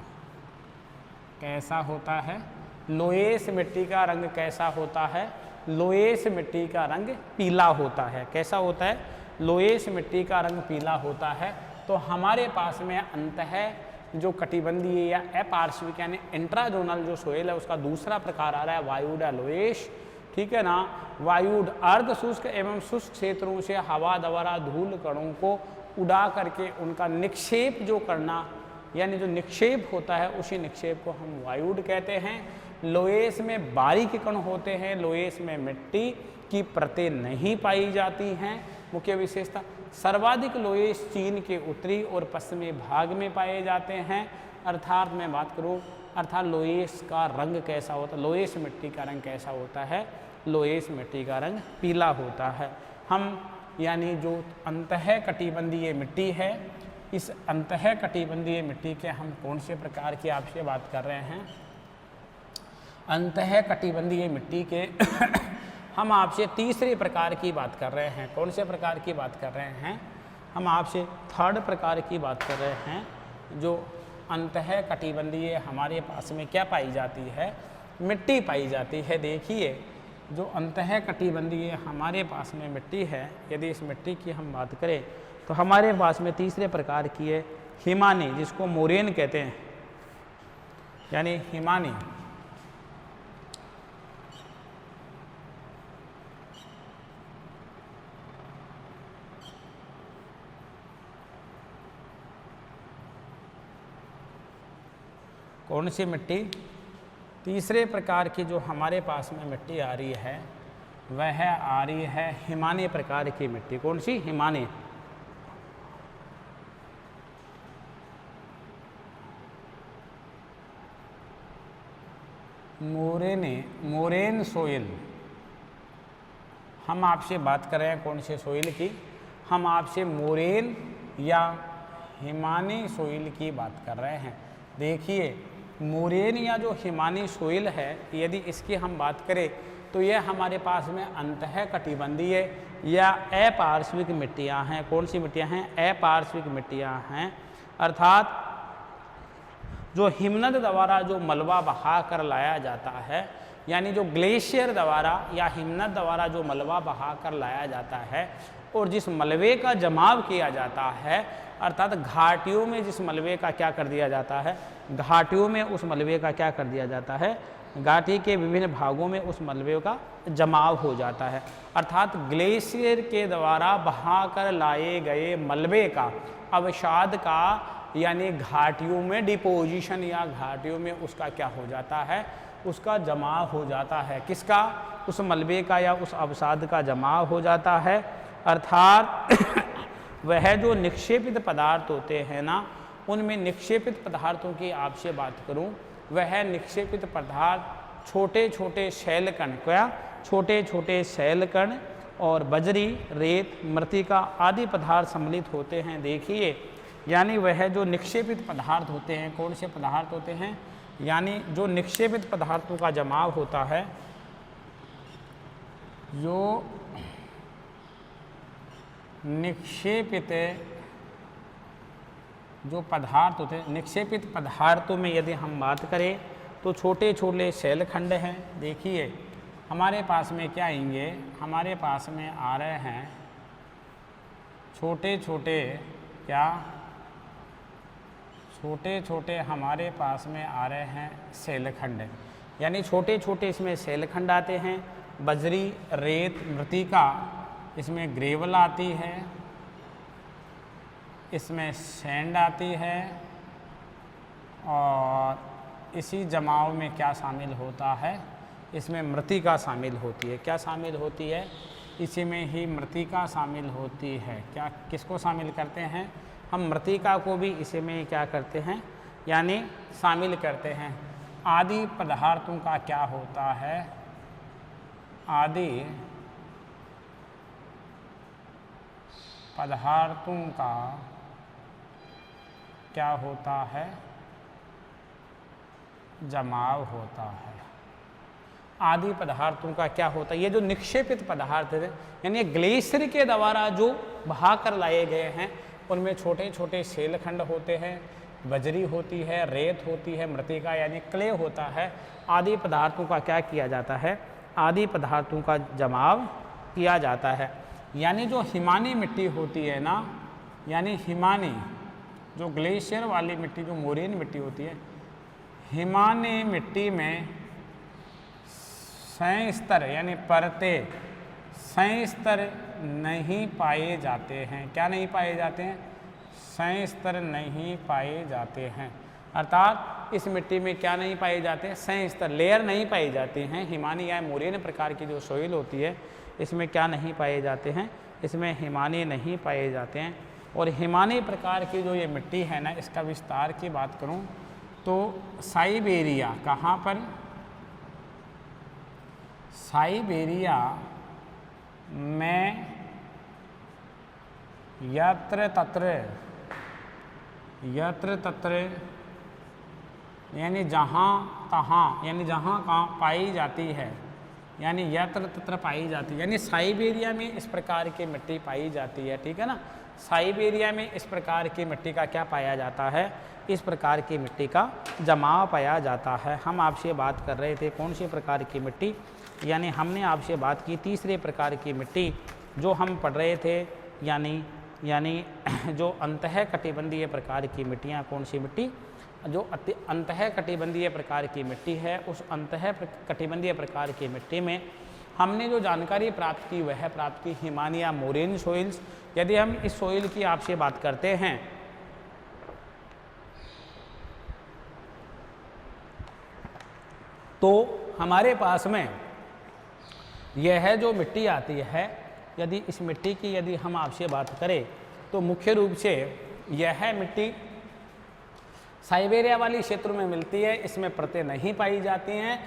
कैसा होता है? लोएश मिट्टी का रंग कैसा होता है? लोएश मिट्टी का रंग पीला होता है। कैसा होता है? लोएश मिट्टी का रंग पीला होता है। तो हमारे पास में अंतः जो कटिबंधीय या अपार्श्विक यानी इंट्राजोनल जो सोइल है उसका दूसरा प्रकार आ रहा है वायुड लोएश। ठीक है ना। वायुड अर्ध शुष्क एवं शुष्क क्षेत्रों से हवा द्वारा धूल कणों को उड़ा करके उनका निक्षेप जो करना, यानी जो निक्षेप होता है उसी निक्षेप को हम वायुड कहते हैं। लोएश में बारीक कण होते हैं, लोएश में मिट्टी की परतें नहीं पाई जाती हैं। मुख्य विशेषता सर्वाधिक लोएश चीन के उत्तरी और पश्चिमी भाग में पाए जाते हैं। अर्थात मैं बात करूँ अर्थात लोएश का रंग कैसा होता है, लोएश मिट्टी का रंग कैसा होता है? लोएश मिट्टी का रंग पीला होता है। हम यानी जो अंतः कटिबंधीय मिट्टी है, इस अंतः कटिबंधीय मिट्टी के हम कौन से प्रकार की आपसे बात कर रहे हैं? अंतः कटिबंधीय मिट्टी के हम आपसे तीसरे प्रकार की बात कर रहे हैं। कौन से प्रकार की बात कर रहे हैं? हम आपसे थर्ड प्रकार की बात कर रहे हैं। जो अंतः कटिबंधीय हमारे पास में क्या पाई जाती है? मिट्टी पाई जाती है। देखिए जो अंतः कटिबंधीय हमारे पास में मिट्टी है, यदि इस मिट्टी की हम बात करें तो हमारे पास में तीसरे प्रकार की है हिमानी, जिसको मोरेन कहते हैं, यानी हिमानी। कौन सी मिट्टी? तीसरे प्रकार की जो हमारे पास में मिट्टी आ रही है वह आ रही है हिमानी प्रकार की मिट्टी। कौन सी? हिमानी। Moraine soil. हम आपसे बात कर रहे हैं कौन से सोइल की? हम आपसे मोरेन या हिमानी सोइल की बात कर रहे हैं। देखिए मोरेन या जो हिमानी सोइल है, यदि इसकी हम बात करें तो यह हमारे पास में अंतः कटिबंधीय या अपार्श्विक मिट्टियाँ हैं। कौन सी मिट्टियाँ हैं? अपार्श्विक मिट्टियाँ हैं। अर्थात जो हिमनद द्वारा जो मलबा बहा कर लाया जाता है, यानी जो ग्लेशियर द्वारा या हिमनद द्वारा जो मलबा बहा कर लाया जाता है, और जिस मलबे का जमाव किया जाता है, अर्थात घाटियों में जिस मलबे का क्या कर दिया जाता है, घाटियों में उस मलबे का क्या कर दिया जाता है, घाटी के विभिन्न भागों में उस मलबे का जमाव हो जाता है। अर्थात ग्लेशियर के द्वारा बहाकर लाए गए मलबे का, अवसाद का, यानी घाटियों में डिपोजिशन या घाटियों में उसका क्या हो जाता है, उसका जमाव हो जाता है। किसका? उस मलबे का या उस अवसाद का जमाव हो जाता है। अर्थात वह जो निक्षेपित पदार्थ होते हैं ना, उनमें निक्षेपित पदार्थों की आपसे बात करूं, वह निक्षेपित पदार्थ छोटे छोटे शैलकण, क्या छोटे छोटे शैलकण और बजरी, रेत, मृत्तिका आदि पदार्थ सम्मिलित होते हैं। देखिए, यानी वह जो निक्षेपित पदार्थ होते हैं, कौन से पदार्थ होते हैं, यानी जो निक्षेपित पदार्थों का जमाव होता है, जो निक्षेपित जो पदार्थ होते हैं, निक्षेपित पदार्थों में यदि हम बात करें तो छोटे छोटे शैलखंड हैं। देखिए हमारे पास में क्या आएंगे, हमारे पास में आ रहे हैं छोटे छोटे, क्या छोटे छोटे हमारे पास में आ रहे हैं शैलखंड, यानी छोटे छोटे इसमें शैलखंड आते हैं। बजरी, रेत, मृत्तिका, इसमें ग्रेवल आती है, इसमें सैंड आती है, और इसी जमाव में क्या शामिल होता है, इसमें मृत्तिका शामिल होती है। क्या शामिल होती है? इसी में ही मृत्तिका शामिल होती है। क्या किसको शामिल करते हैं? हम मृत्तिका को भी इसी में क्या करते हैं, यानी शामिल करते हैं। आदि पदार्थों का क्या होता है, आदि पदार्थों का क्या होता है, जमाव होता है। आदि पदार्थों का क्या होता है, ये जो निक्षेपित पदार्थ है, यानी ग्लेशियर के द्वारा जो बहा कर लाए गए हैं, उनमें छोटे छोटे शैलखंड होते हैं, बजरी होती है, रेत होती है, मृत्तिका यानी क्ले होता है। आदि पदार्थों का क्या किया जाता है, आदि पदार्थों का जमाव किया जाता है। यानी जो हिमानी मिट्टी होती है ना, यानी हिमानी जो ग्लेशियर वाली मिट्टी, जो मोरेन मिट्टी होती है, हिमानी मिट्टी में संस्तर यानी परते संस्तर नहीं पाए जाते हैं। क्या नहीं पाए जाते हैं? संस्तर नहीं पाए जाते हैं। अर्थात इस मिट्टी में क्या नहीं पाए जाते हैं? संस्तर, लेयर नहीं पाई जाती हैं। हिमानी या मोरेन प्रकार की जो सोइल होती है, इसमें क्या नहीं पाए जाते हैं, इसमें हिमानी नहीं पाए जाते हैं। और हिमानी प्रकार की जो ये मिट्टी है ना, इसका विस्तार की बात करूं तो साइबेरिया, कहाँ पर? साइबेरिया में यत्र तत्र यानी जहाँ तहाँ, यानी जहाँ कहाँ पाई जाती है, यानी यत्र तत्र पाई जाती है, यानी साइबेरिया में इस प्रकार की मिट्टी पाई जाती है। ठीक है ना, साइबेरिया में इस प्रकार की मिट्टी का क्या पाया जाता है, इस प्रकार की मिट्टी का जमाव पाया जाता है। हम आपसे बात कर रहे थे कौन सी प्रकार की मिट्टी, यानी हमने आपसे बात की तीसरे प्रकार की मिट्टी जो हम पढ़ रहे थे, यानी जो अंतः कटिबंधीय प्रकार की मिट्टियाँ, कौन सी मिट्टी, जो अंतः कटिबंधीय प्रकार की मिट्टी है, उस अंतः कटिबंधीय प्रकार की मिट्टी में हमने जो जानकारी प्राप्त की वह प्राप्त की हिमानी या मोरेन सोइल्स। यदि हम इस सोइल की आपसे बात करते हैं तो हमारे पास में यह जो मिट्टी आती है, यदि इस मिट्टी की यदि हम आपसे बात करें तो मुख्य रूप से यह मिट्टी साइबेरिया वाली क्षेत्र में मिलती है। इसमें परतें नहीं पाई जाती हैं,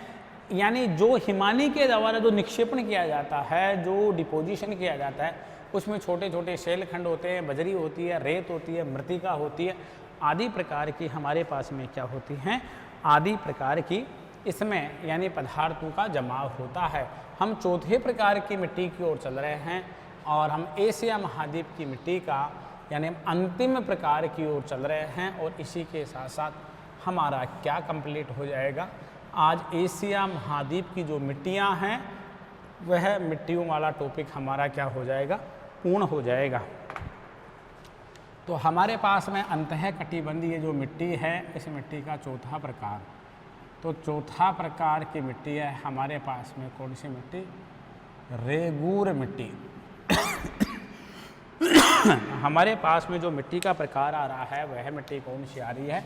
यानी जो हिमानी के द्वारा जो निक्षेपण किया जाता है, जो डिपोजिशन किया जाता है, उसमें छोटे छोटे शैलखंड होते हैं, बजरी होती है, रेत होती है, मृत्तिका होती है, आदि प्रकार की हमारे पास में क्या होती हैं, आदि प्रकार की इसमें यानी पदार्थों का जमाव होता है। हम चौथे प्रकार की मिट्टी की ओर चल रहे हैं और हम एशिया महाद्वीप की मिट्टी का यानी अंतिम प्रकार की ओर चल रहे हैं, और इसी के साथ साथ हमारा क्या कंप्लीट हो जाएगा, आज एशिया महाद्वीप की जो मिट्टियां हैं वह मिट्टियों वाला टॉपिक हमारा क्या हो जाएगा, पूर्ण हो जाएगा। तो हमारे पास में अंतःकटिबंधीय जो मिट्टी है, इस मिट्टी का चौथा प्रकार, तो चौथा प्रकार की मिट्टी है हमारे पास में कौन सी मिट्टी? रेगूर मिट्टी। हमारे पास में जो मिट्टी का प्रकार आ रहा है वह मिट्टी कौन सी आ रही है?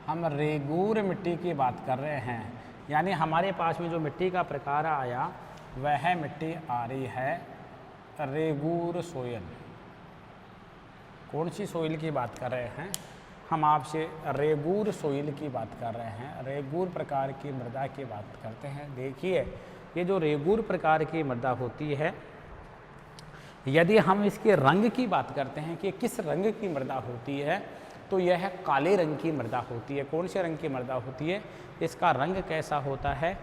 हम रेगूर मिट्टी की बात कर रहे हैं। यानी हमारे पास में जो मिट्टी का प्रकार आया वह मिट्टी आ रही है रेगूर सोइल। कौन सी सोइल की बात कर रहे हैं? हम आपसे रेगूर सोइल की बात कर रहे हैं, रेगूर प्रकार की मृदा की बात करते हैं। देखिए ये जो रेगूर प्रकार की मृदा होती है, यदि हम इसके रंग की बात करते हैं कि किस रंग की मृदा होती है, तो यह काले रंग की मृदा होती है। कौन से रंग की मृदा होती है? इसका रंग कैसा होता है?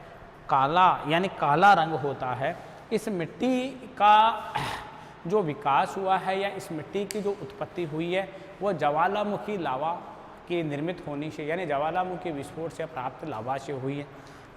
काला, यानी काला रंग होता है। इस मिट्टी का जो विकास हुआ है या इस मिट्टी की जो उत्पत्ति हुई है वह ज्वालामुखी लावा की निर्मित होने से, यानी ज्वालामुखी विस्फोट से प्राप्त लावा से हुई है।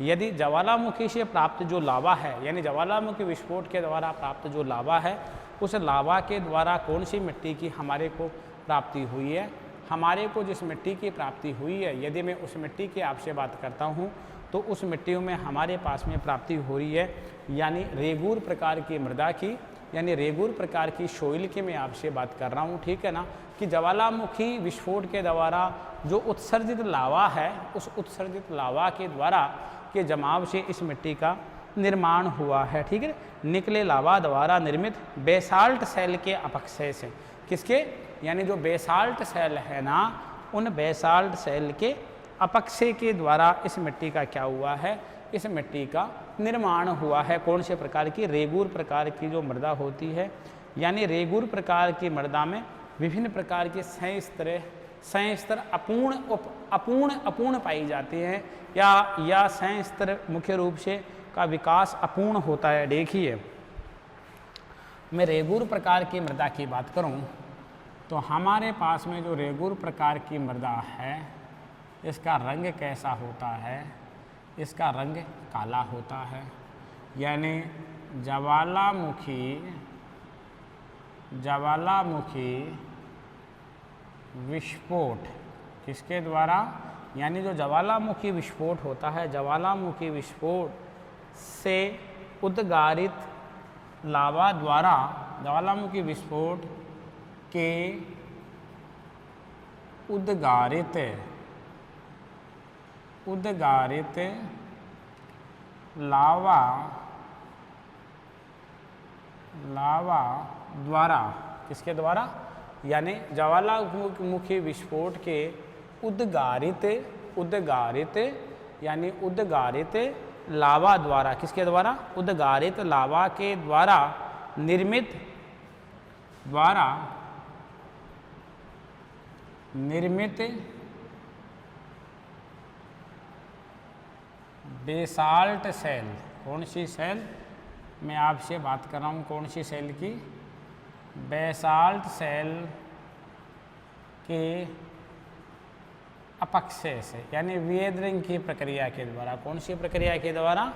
यदि ज्वालामुखी से प्राप्त जो लावा है, यानी ज्वालामुखी विस्फोट के द्वारा प्राप्त जो लावा है, उस लावा के द्वारा कौन सी मिट्टी की हमारे को प्राप्ति हुई है? हमारे को जिस मिट्टी की प्राप्ति हुई है, यदि मैं उस मिट्टी की आपसे बात करता हूँ तो उस मिट्टियों में हमारे पास में प्राप्ति हो रही है यानी रेगूर प्रकार की मृदा की, यानी रेगूर प्रकार की सोइल की मैं आपसे बात कर रहा हूँ, ठीक है ना, कि ज्वालामुखी विस्फोट के द्वारा जो उत्सर्जित लावा है, उस उत्सर्जित लावा के द्वारा के जमाव से इस मिट्टी का निर्माण हुआ है, ठीक है। निकले लावा द्वारा निर्मित बेसाल्ट सेल के अपक्षय से, किसके? यानी जो बेसाल्ट सेल है ना, उन बेसाल्ट सेल के अपक्षय के द्वारा इस मिट्टी का क्या हुआ है? इस मिट्टी का निर्माण हुआ है। कौन से प्रकार की? रेगूर प्रकार की जो मृदा होती है, यानी रेगूर प्रकार की मृदा में विभिन्न प्रकार के संस्तर अपूर्ण पाई जाती हैं, या संस्तर मुख्य रूप से का विकास अपूर्ण होता है। देखिए मैं रेगूर प्रकार की मृदा की बात करूं तो हमारे पास में जो रेगूर प्रकार की मृदा है, इसका रंग कैसा होता है? इसका रंग काला होता है। यानी ज्वालामुखी विस्फोट किसके द्वारा? यानी जो ज्वालामुखी विस्फोट होता है, ज्वालामुखी विस्फोट से उद्गारित लावा द्वारा, ज्वालामुखी विस्फोट के उद्गारित लावा द्वारा, किसके द्वारा? यानी ज्वालामुखी विस्फोट के उद्गारित यानी उद्गारित लावा द्वारा, किसके द्वारा? उद्गारित लावा के द्वारा निर्मित बेसाल्ट सेल। कौन सी सेल? मैं आपसे बात कर रहा हूँ कौन सी सेल की? बेसाल्ट सेल के अपक्षय से, यानी वेदरिंग की प्रक्रिया के द्वारा। कौन सी प्रक्रिया के द्वारा?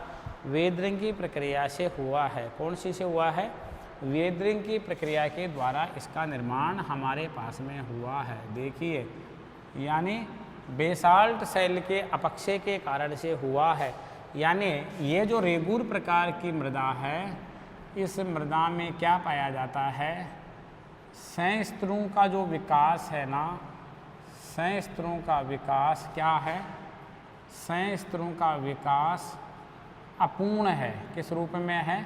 वेदरिंग की प्रक्रिया से हुआ है। कौन सी से हुआ है? वेदरिंग की प्रक्रिया के द्वारा इसका निर्माण हमारे पास में हुआ है। देखिए यानी बेसाल्ट सेल के अपक्षय के कारण से हुआ है। यानी ये जो रेगूर प्रकार की मृदा है, इस मृदा में क्या पाया जाता है? संस्तरों का जो विकास है ना, संस्तरों का विकास क्या है? संस्तरों का विकास अपूर्ण है। किस रूप में है?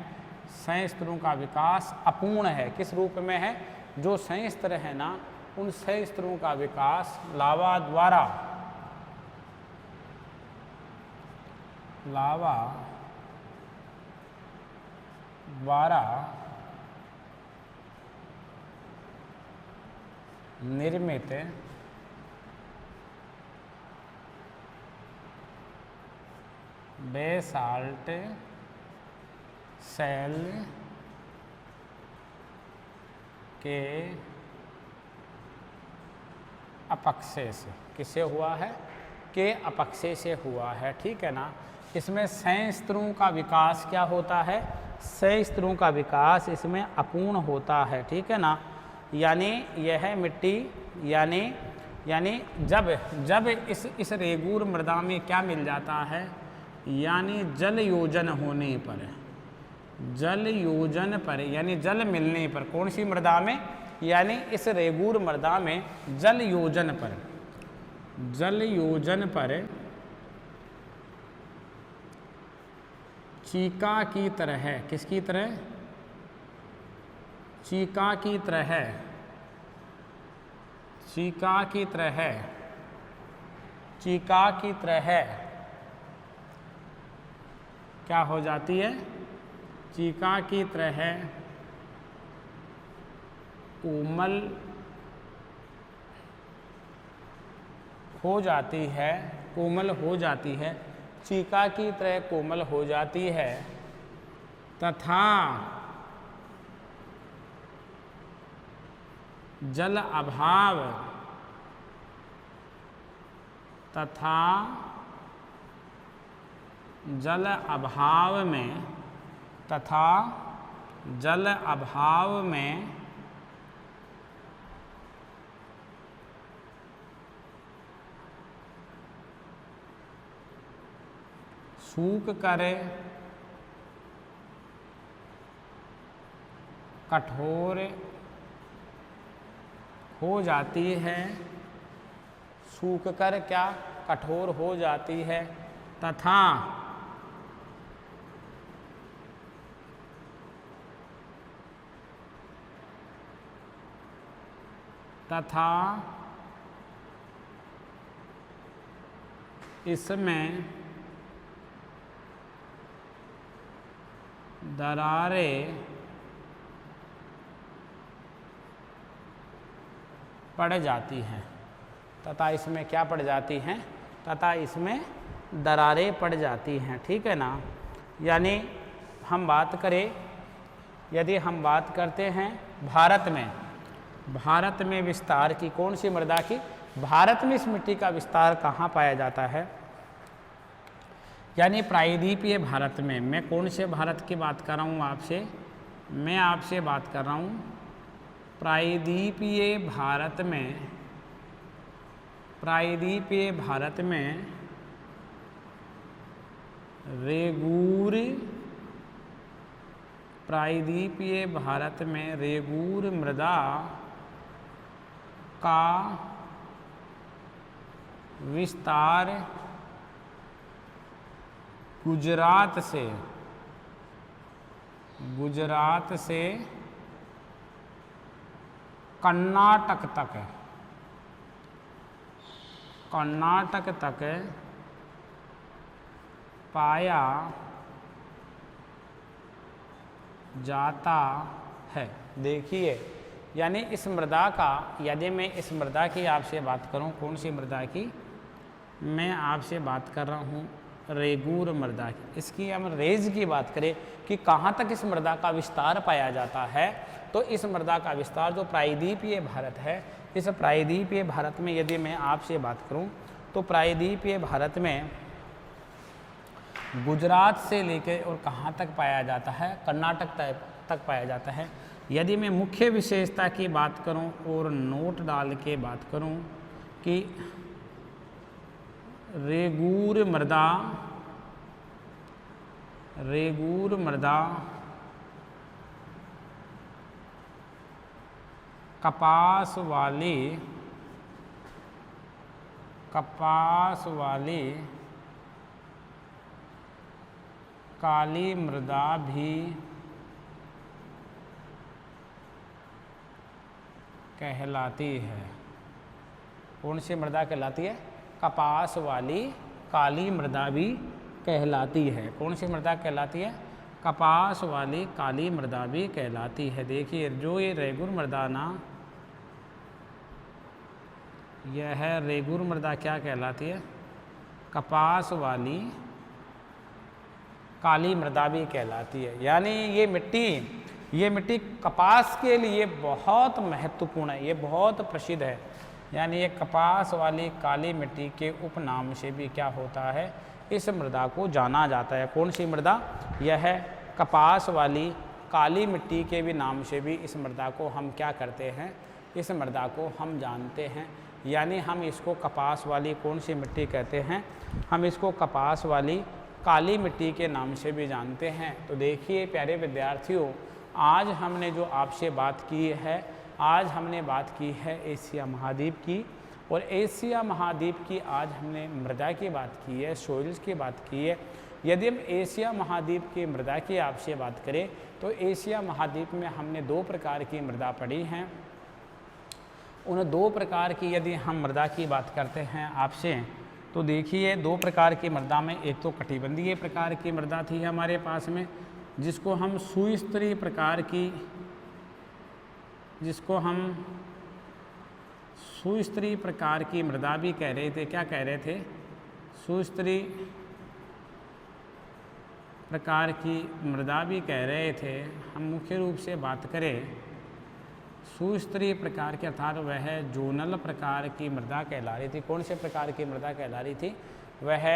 संस्तरों का विकास अपूर्ण है। किस रूप में है? जो संस्तर है ना, उन संस्तरों का विकास लावा द्वारा निर्मित बेसाल्ट सेल के अपक्षय से, किससे हुआ है? के अपक्षय से हुआ है, ठीक है ना। इसमें संस्तरों का विकास क्या होता है? सहस्त्रों का विकास इसमें अपूर्ण होता है, ठीक है ना। यानी यह मिट्टी यानी जब इस रेगूर मृदा में क्या मिल जाता है, यानी जल योजन होने पर, जल योजन पर यानी जल मिलने पर, कौन सी मृदा में, यानी इस रेगूर मृदा में जल योजन पर चीका की तरह, किसकी तरह, चीका की तरह, चीका की तरह, चीका की तरह क्या हो जाती है, चीका की तरह कोमल हो जाती है, कोमल हो जाती है, चीका की तरह कोमल हो जाती है, तथा जल अभाव, तथा जल अभाव में, तथा जल अभाव में सूख कर कठोर हो जाती है, सूख कर क्या, कठोर हो जाती है, तथा इसमें दरारें पड़ जाती हैं, तथा इसमें क्या पड़ जाती हैं, तथा इसमें दरारें पड़ जाती हैं, ठीक है ना। यानी हम बात करें, यदि हम बात करते हैं भारत में विस्तार की, कौन सी मृदा की, भारत में इस मिट्टी का विस्तार कहाँ पाया जाता है, यानी प्रायद्वीपीय भारत में। मैं कौन से भारत की बात कर रहा हूँ आपसे, मैं आपसे बात कर रहा हूँ प्रायद्वीपीय भारत में, प्रायद्वीपीय भारत में रेगूर, प्रायद्वीपीय भारत में रेगूर मृदा का विस्तार गुजरात से कर्नाटक तक पाया जाता है। देखिए, यानी इस मृदा का, यदि मैं इस मृदा की आपसे बात करूं, कौन सी मृदा की, मैं आपसे बात कर रहा हूं रेगूर मृदा की। इसकी हम रेंज की बात करें कि कहाँ तक इस मृदा का विस्तार पाया जाता है, तो इस मृदा का विस्तार जो प्रायद्वीपीय भारत है, इस प्रायद्वीपीय भारत में यदि मैं आपसे बात करूं, तो प्रायद्वीपीय भारत में गुजरात से लेकर और कहाँ तक पाया जाता है, कर्नाटक तक पाया जाता है। यदि मैं मुख्य विशेषता की बात करूं और नोट डाल के बात करूं कि रेगूर मृदा कपास वाली काली मृदा भी कहलाती है। कौन सी मृदा कहलाती है, कपास वाली काली मृदा भी कहलाती है। कौन सी मृदा कहलाती है, कपास वाली काली मृदा भी कहलाती है। देखिए, जो ये रेगूर मृदा ना, यह रेगूर मृदा क्या कहलाती है, कपास वाली काली मृदा भी कहलाती है। यानी ये मिट्टी कपास के लिए बहुत महत्वपूर्ण है, ये बहुत प्रसिद्ध है। यानी ये कपास वाली काली मिट्टी के उपनाम से भी क्या होता है, इस मृदा को जाना जाता है। कौन सी मृदा, यह कपास वाली काली मिट्टी के भी नाम से भी इस मृदा को हम क्या करते हैं, इस मृदा को हम जानते हैं। यानी हम इसको कपास वाली कौन सी मिट्टी कहते हैं, हम इसको कपास वाली काली मिट्टी के नाम से भी जानते हैं। तो देखिए प्यारे विद्यार्थियों, आज हमने जो आपसे बात की है, आज हमने बात की है एशिया महाद्वीप की, और एशिया महाद्वीप की आज हमने मृदा की बात की है, सॉइल्स की बात की है। यदि हम एशिया महाद्वीप की मृदा की आपसे बात करें तो एशिया महाद्वीप में हमने 2 प्रकार की मृदा पढ़ी हैं। उन 2 प्रकार की यदि हम मृदा की बात करते हैं आपसे, तो देखिए 2 प्रकार की मृदा में एक तो कटिबंधीय प्रकार की मृदा थी हमारे पास में, जिसको हम सुस्तरीय प्रकार की, जिसको हम सुस्तरीय प्रकार की मृदा भी कह रहे थे। क्या कह रहे थे? सुस्तरीय प्रकार की मृदा भी कह रहे थे। हम मुख्य रूप से बात करें सुस्तरीय प्रकार के, अर्थात वह जोनल प्रकार की मृदा कहला रही थी। कौन से प्रकार की मृदा कहला रही थी? वह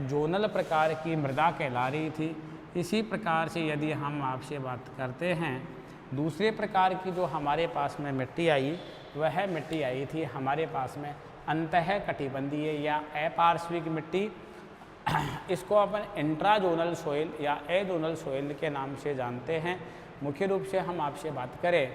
जोनल प्रकार की मृदा कहला रही थी। इसी प्रकार से यदि हम आपसे बात करते हैं, दूसरे प्रकार की जो हमारे पास में मिट्टी आई, वह मिट्टी आई थी हमारे पास में अंतः कटिबंधीय या अपार्श्विक मिट्टी। इसको अपन इंट्राजोनल सॉइल या एजोनल सॉइल के नाम से जानते हैं। मुख्य रूप से हम आपसे बात करें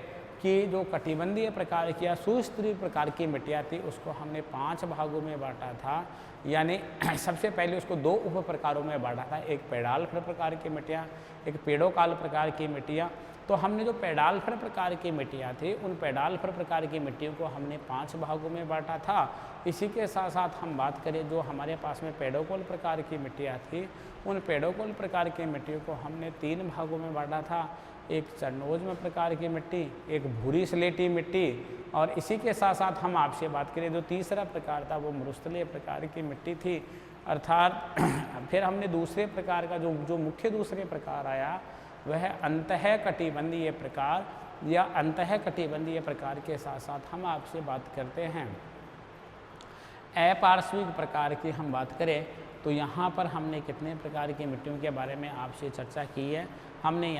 कि जो कटिबंधीय प्रकार की या सुस्तरीय प्रकार की मिट्टियाँ थी, उसको हमने 5 भागों में बांटा था। यानी सबसे पहले उसको 2 उप प्रकारों में बांटा था, एक पेडालफर प्रकार की मिट्टियाँ, एक पेडोकाल प्रकार की मिट्टियाँ। तो हमने जो पेडालफर प्रकार की मिट्टियाँ थी, उन पेडालफर प्रकार की मिट्टियों को हमने 5 भागों में बांटा था। इसी के साथ साथ हम बात करें जो हमारे पास में पेडोकोल प्रकार की मिट्टियाँ थी, उन पेडोकोल प्रकार की मिट्टियों को हमने 3 भागों में बांटा था, एक चरणोज्म प्रकार की मिट्टी, एक भूरी स्लेटी मिट्टी, और इसी के साथ साथ हम आपसे बात करें जो तीसरा प्रकार था वो मरुस्थलीय प्रकार की मिट्टी थी। अर्थात फिर हमने दूसरे प्रकार का जो मुख्य दूसरे प्रकार आया, वह अंतः कटिबंधीय प्रकार या अंतः कटिबंधीय प्रकार के साथ साथ हम आपसे बात करते हैं अपार्श्विक प्रकार की। हम बात करें तो यहाँ पर हमने कितने प्रकार की मिट्टियों के बारे में आपसे चर्चा की है। हमने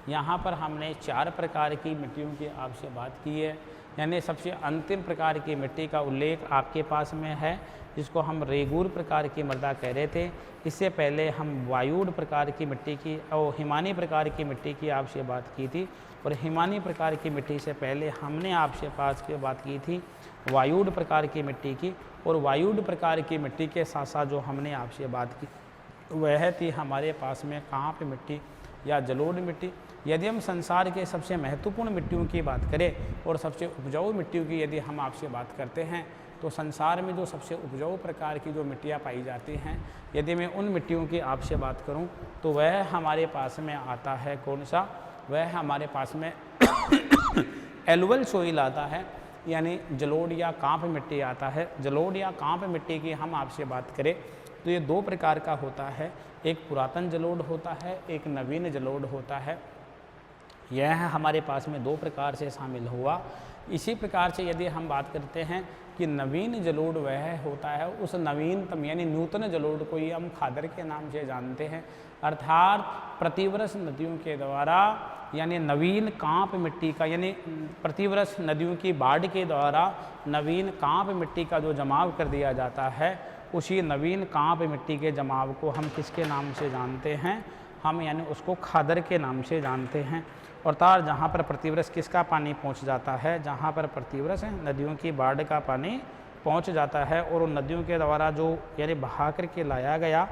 यहाँ पर हमने 4 प्रकार की मिट्टियों की आपसे बात की है। यानी सबसे अंतिम प्रकार की मिट्टी का उल्लेख आपके पास में है, जिसको हम रेगूर प्रकार की मृदा कह रहे थे। इससे पहले हम वायुड प्रकार की मिट्टी की और हिमानी प्रकार की मिट्टी की आपसे बात की थी, और हिमानी प्रकार की मिट्टी से पहले हमने आपसे बात की थी वायुड प्रकार की मिट्टी की। और वायुड प्रकार की मिट्टी के साथ साथ जो हमने आपसे बात की वह थी हमारे पास में कांप मिट्टी या जलोढ़ मिट्टी। यदि हम संसार के सबसे महत्वपूर्ण मिट्टियों की बात करें और सबसे उपजाऊ मिट्टियों की यदि हम आपसे बात करते हैं, तो संसार में जो सबसे उपजाऊ प्रकार की जो मिट्टियाँ पाई जाती हैं, यदि मैं उन मिट्टियों की आपसे बात करूं, तो वह हमारे पास में आता है कौन सा? वह हमारे पास में एलुवल सोइल आता है, यानी जलोढ़ या कांप मिट्टी आता है। जलोढ़ या कांप मिट्टी की हम आपसे बात करें तो ये 2 प्रकार का होता है, एक पुरातन जलोढ़ होता है, एक नवीन जलोढ़ होता है। यह हमारे पास में 2 प्रकार से शामिल हुआ। इसी प्रकार से यदि हम बात करते हैं कि नवीन जलोढ़ वह होता है, उस नवीनतम यानी नूतन जलोढ़ को ही हम खादर के नाम से जानते हैं। अर्थात प्रतिवर्ष नदियों के द्वारा यानी नवीन कांप मिट्टी का, यानी प्रतिवर्ष नदियों की बाढ़ के द्वारा नवीन कांप मिट्टी का जो जमाव कर दिया जाता है, उसी नवीन कांप मिट्टी के जमाव को हम किसके नाम से जानते हैं? हम यानी उसको खादर के नाम से जानते हैं। अर्थात जहाँ पर प्रतिवर्ष किसका पानी पहुँच जाता है? जहाँ पर प्रतिवर्ष नदियों की बाढ़ का पानी पहुँच जाता है, और उन नदियों के द्वारा जो यानी बहा कर के लाया गया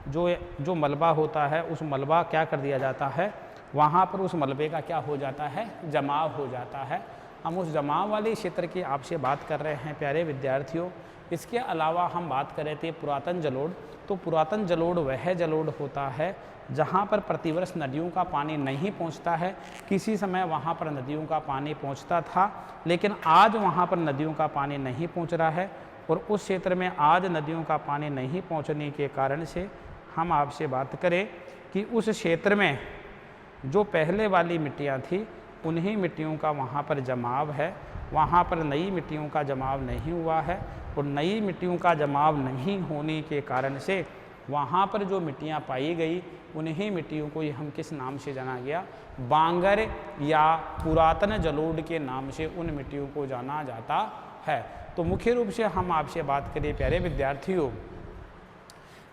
जो मलबा होता है, उस मलबा क्या कर दिया जाता है? वहाँ पर उस मलबे का क्या हो जाता है? जमाव हो जाता है। हम उस जमाव वाले क्षेत्र की आपसे बात कर रहे हैं प्यारे विद्यार्थियों। इसके अलावा हम बात कर रहे थे पुरातन जलोढ़। तो पुरातन जलोढ़ वह जलोढ़ होता है जहाँ पर प्रतिवर्ष नदियों का पानी नहीं पहुँचता है। किसी समय वहाँ पर नदियों का पानी पहुँचता था, लेकिन आज वहाँ पर नदियों का पानी नहीं पहुँच रहा है, और उस क्षेत्र में आज नदियों का पानी नहीं पहुँचने के कारण से हम आपसे बात करें कि उस क्षेत्र में जो पहले वाली मिट्टियाँ थी, उन्हीं मिट्टियों का वहाँ पर जमाव है। वहाँ पर नई मिट्टियों का जमाव नहीं हुआ है, और नई मिट्टियों का जमाव नहीं होने के कारण से वहाँ पर जो मिट्टियाँ पाई गई उन्हीं मिट्टियों को ये हम किस नाम से जाना गया, बांगर या पुरातन जलोढ़ के नाम से उन मिट्टियों को जाना जाता है। तो मुख्य रूप से हम आपसे बात करें प्यारे विद्यार्थियों,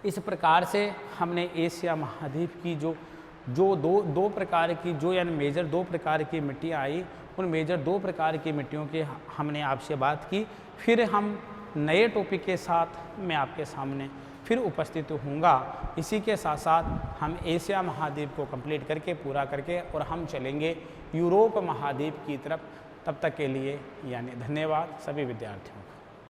इस प्रकार से हमने एशिया महाद्वीप की जो दो प्रकार की जो यानी मेजर 2 प्रकार की मिट्टियाँ आई, उन मेजर 2 प्रकार की मिट्टियों की हमने आपसे बात की। फिर हम नए टॉपिक के साथ मैं आपके सामने फिर उपस्थित होऊंगा। इसी के साथ साथ हम एशिया महाद्वीप को कंप्लीट करके पूरा करके और हम चलेंगे यूरोप महाद्वीप की तरफ। तब तक के लिए यानी धन्यवाद सभी विद्यार्थियों का।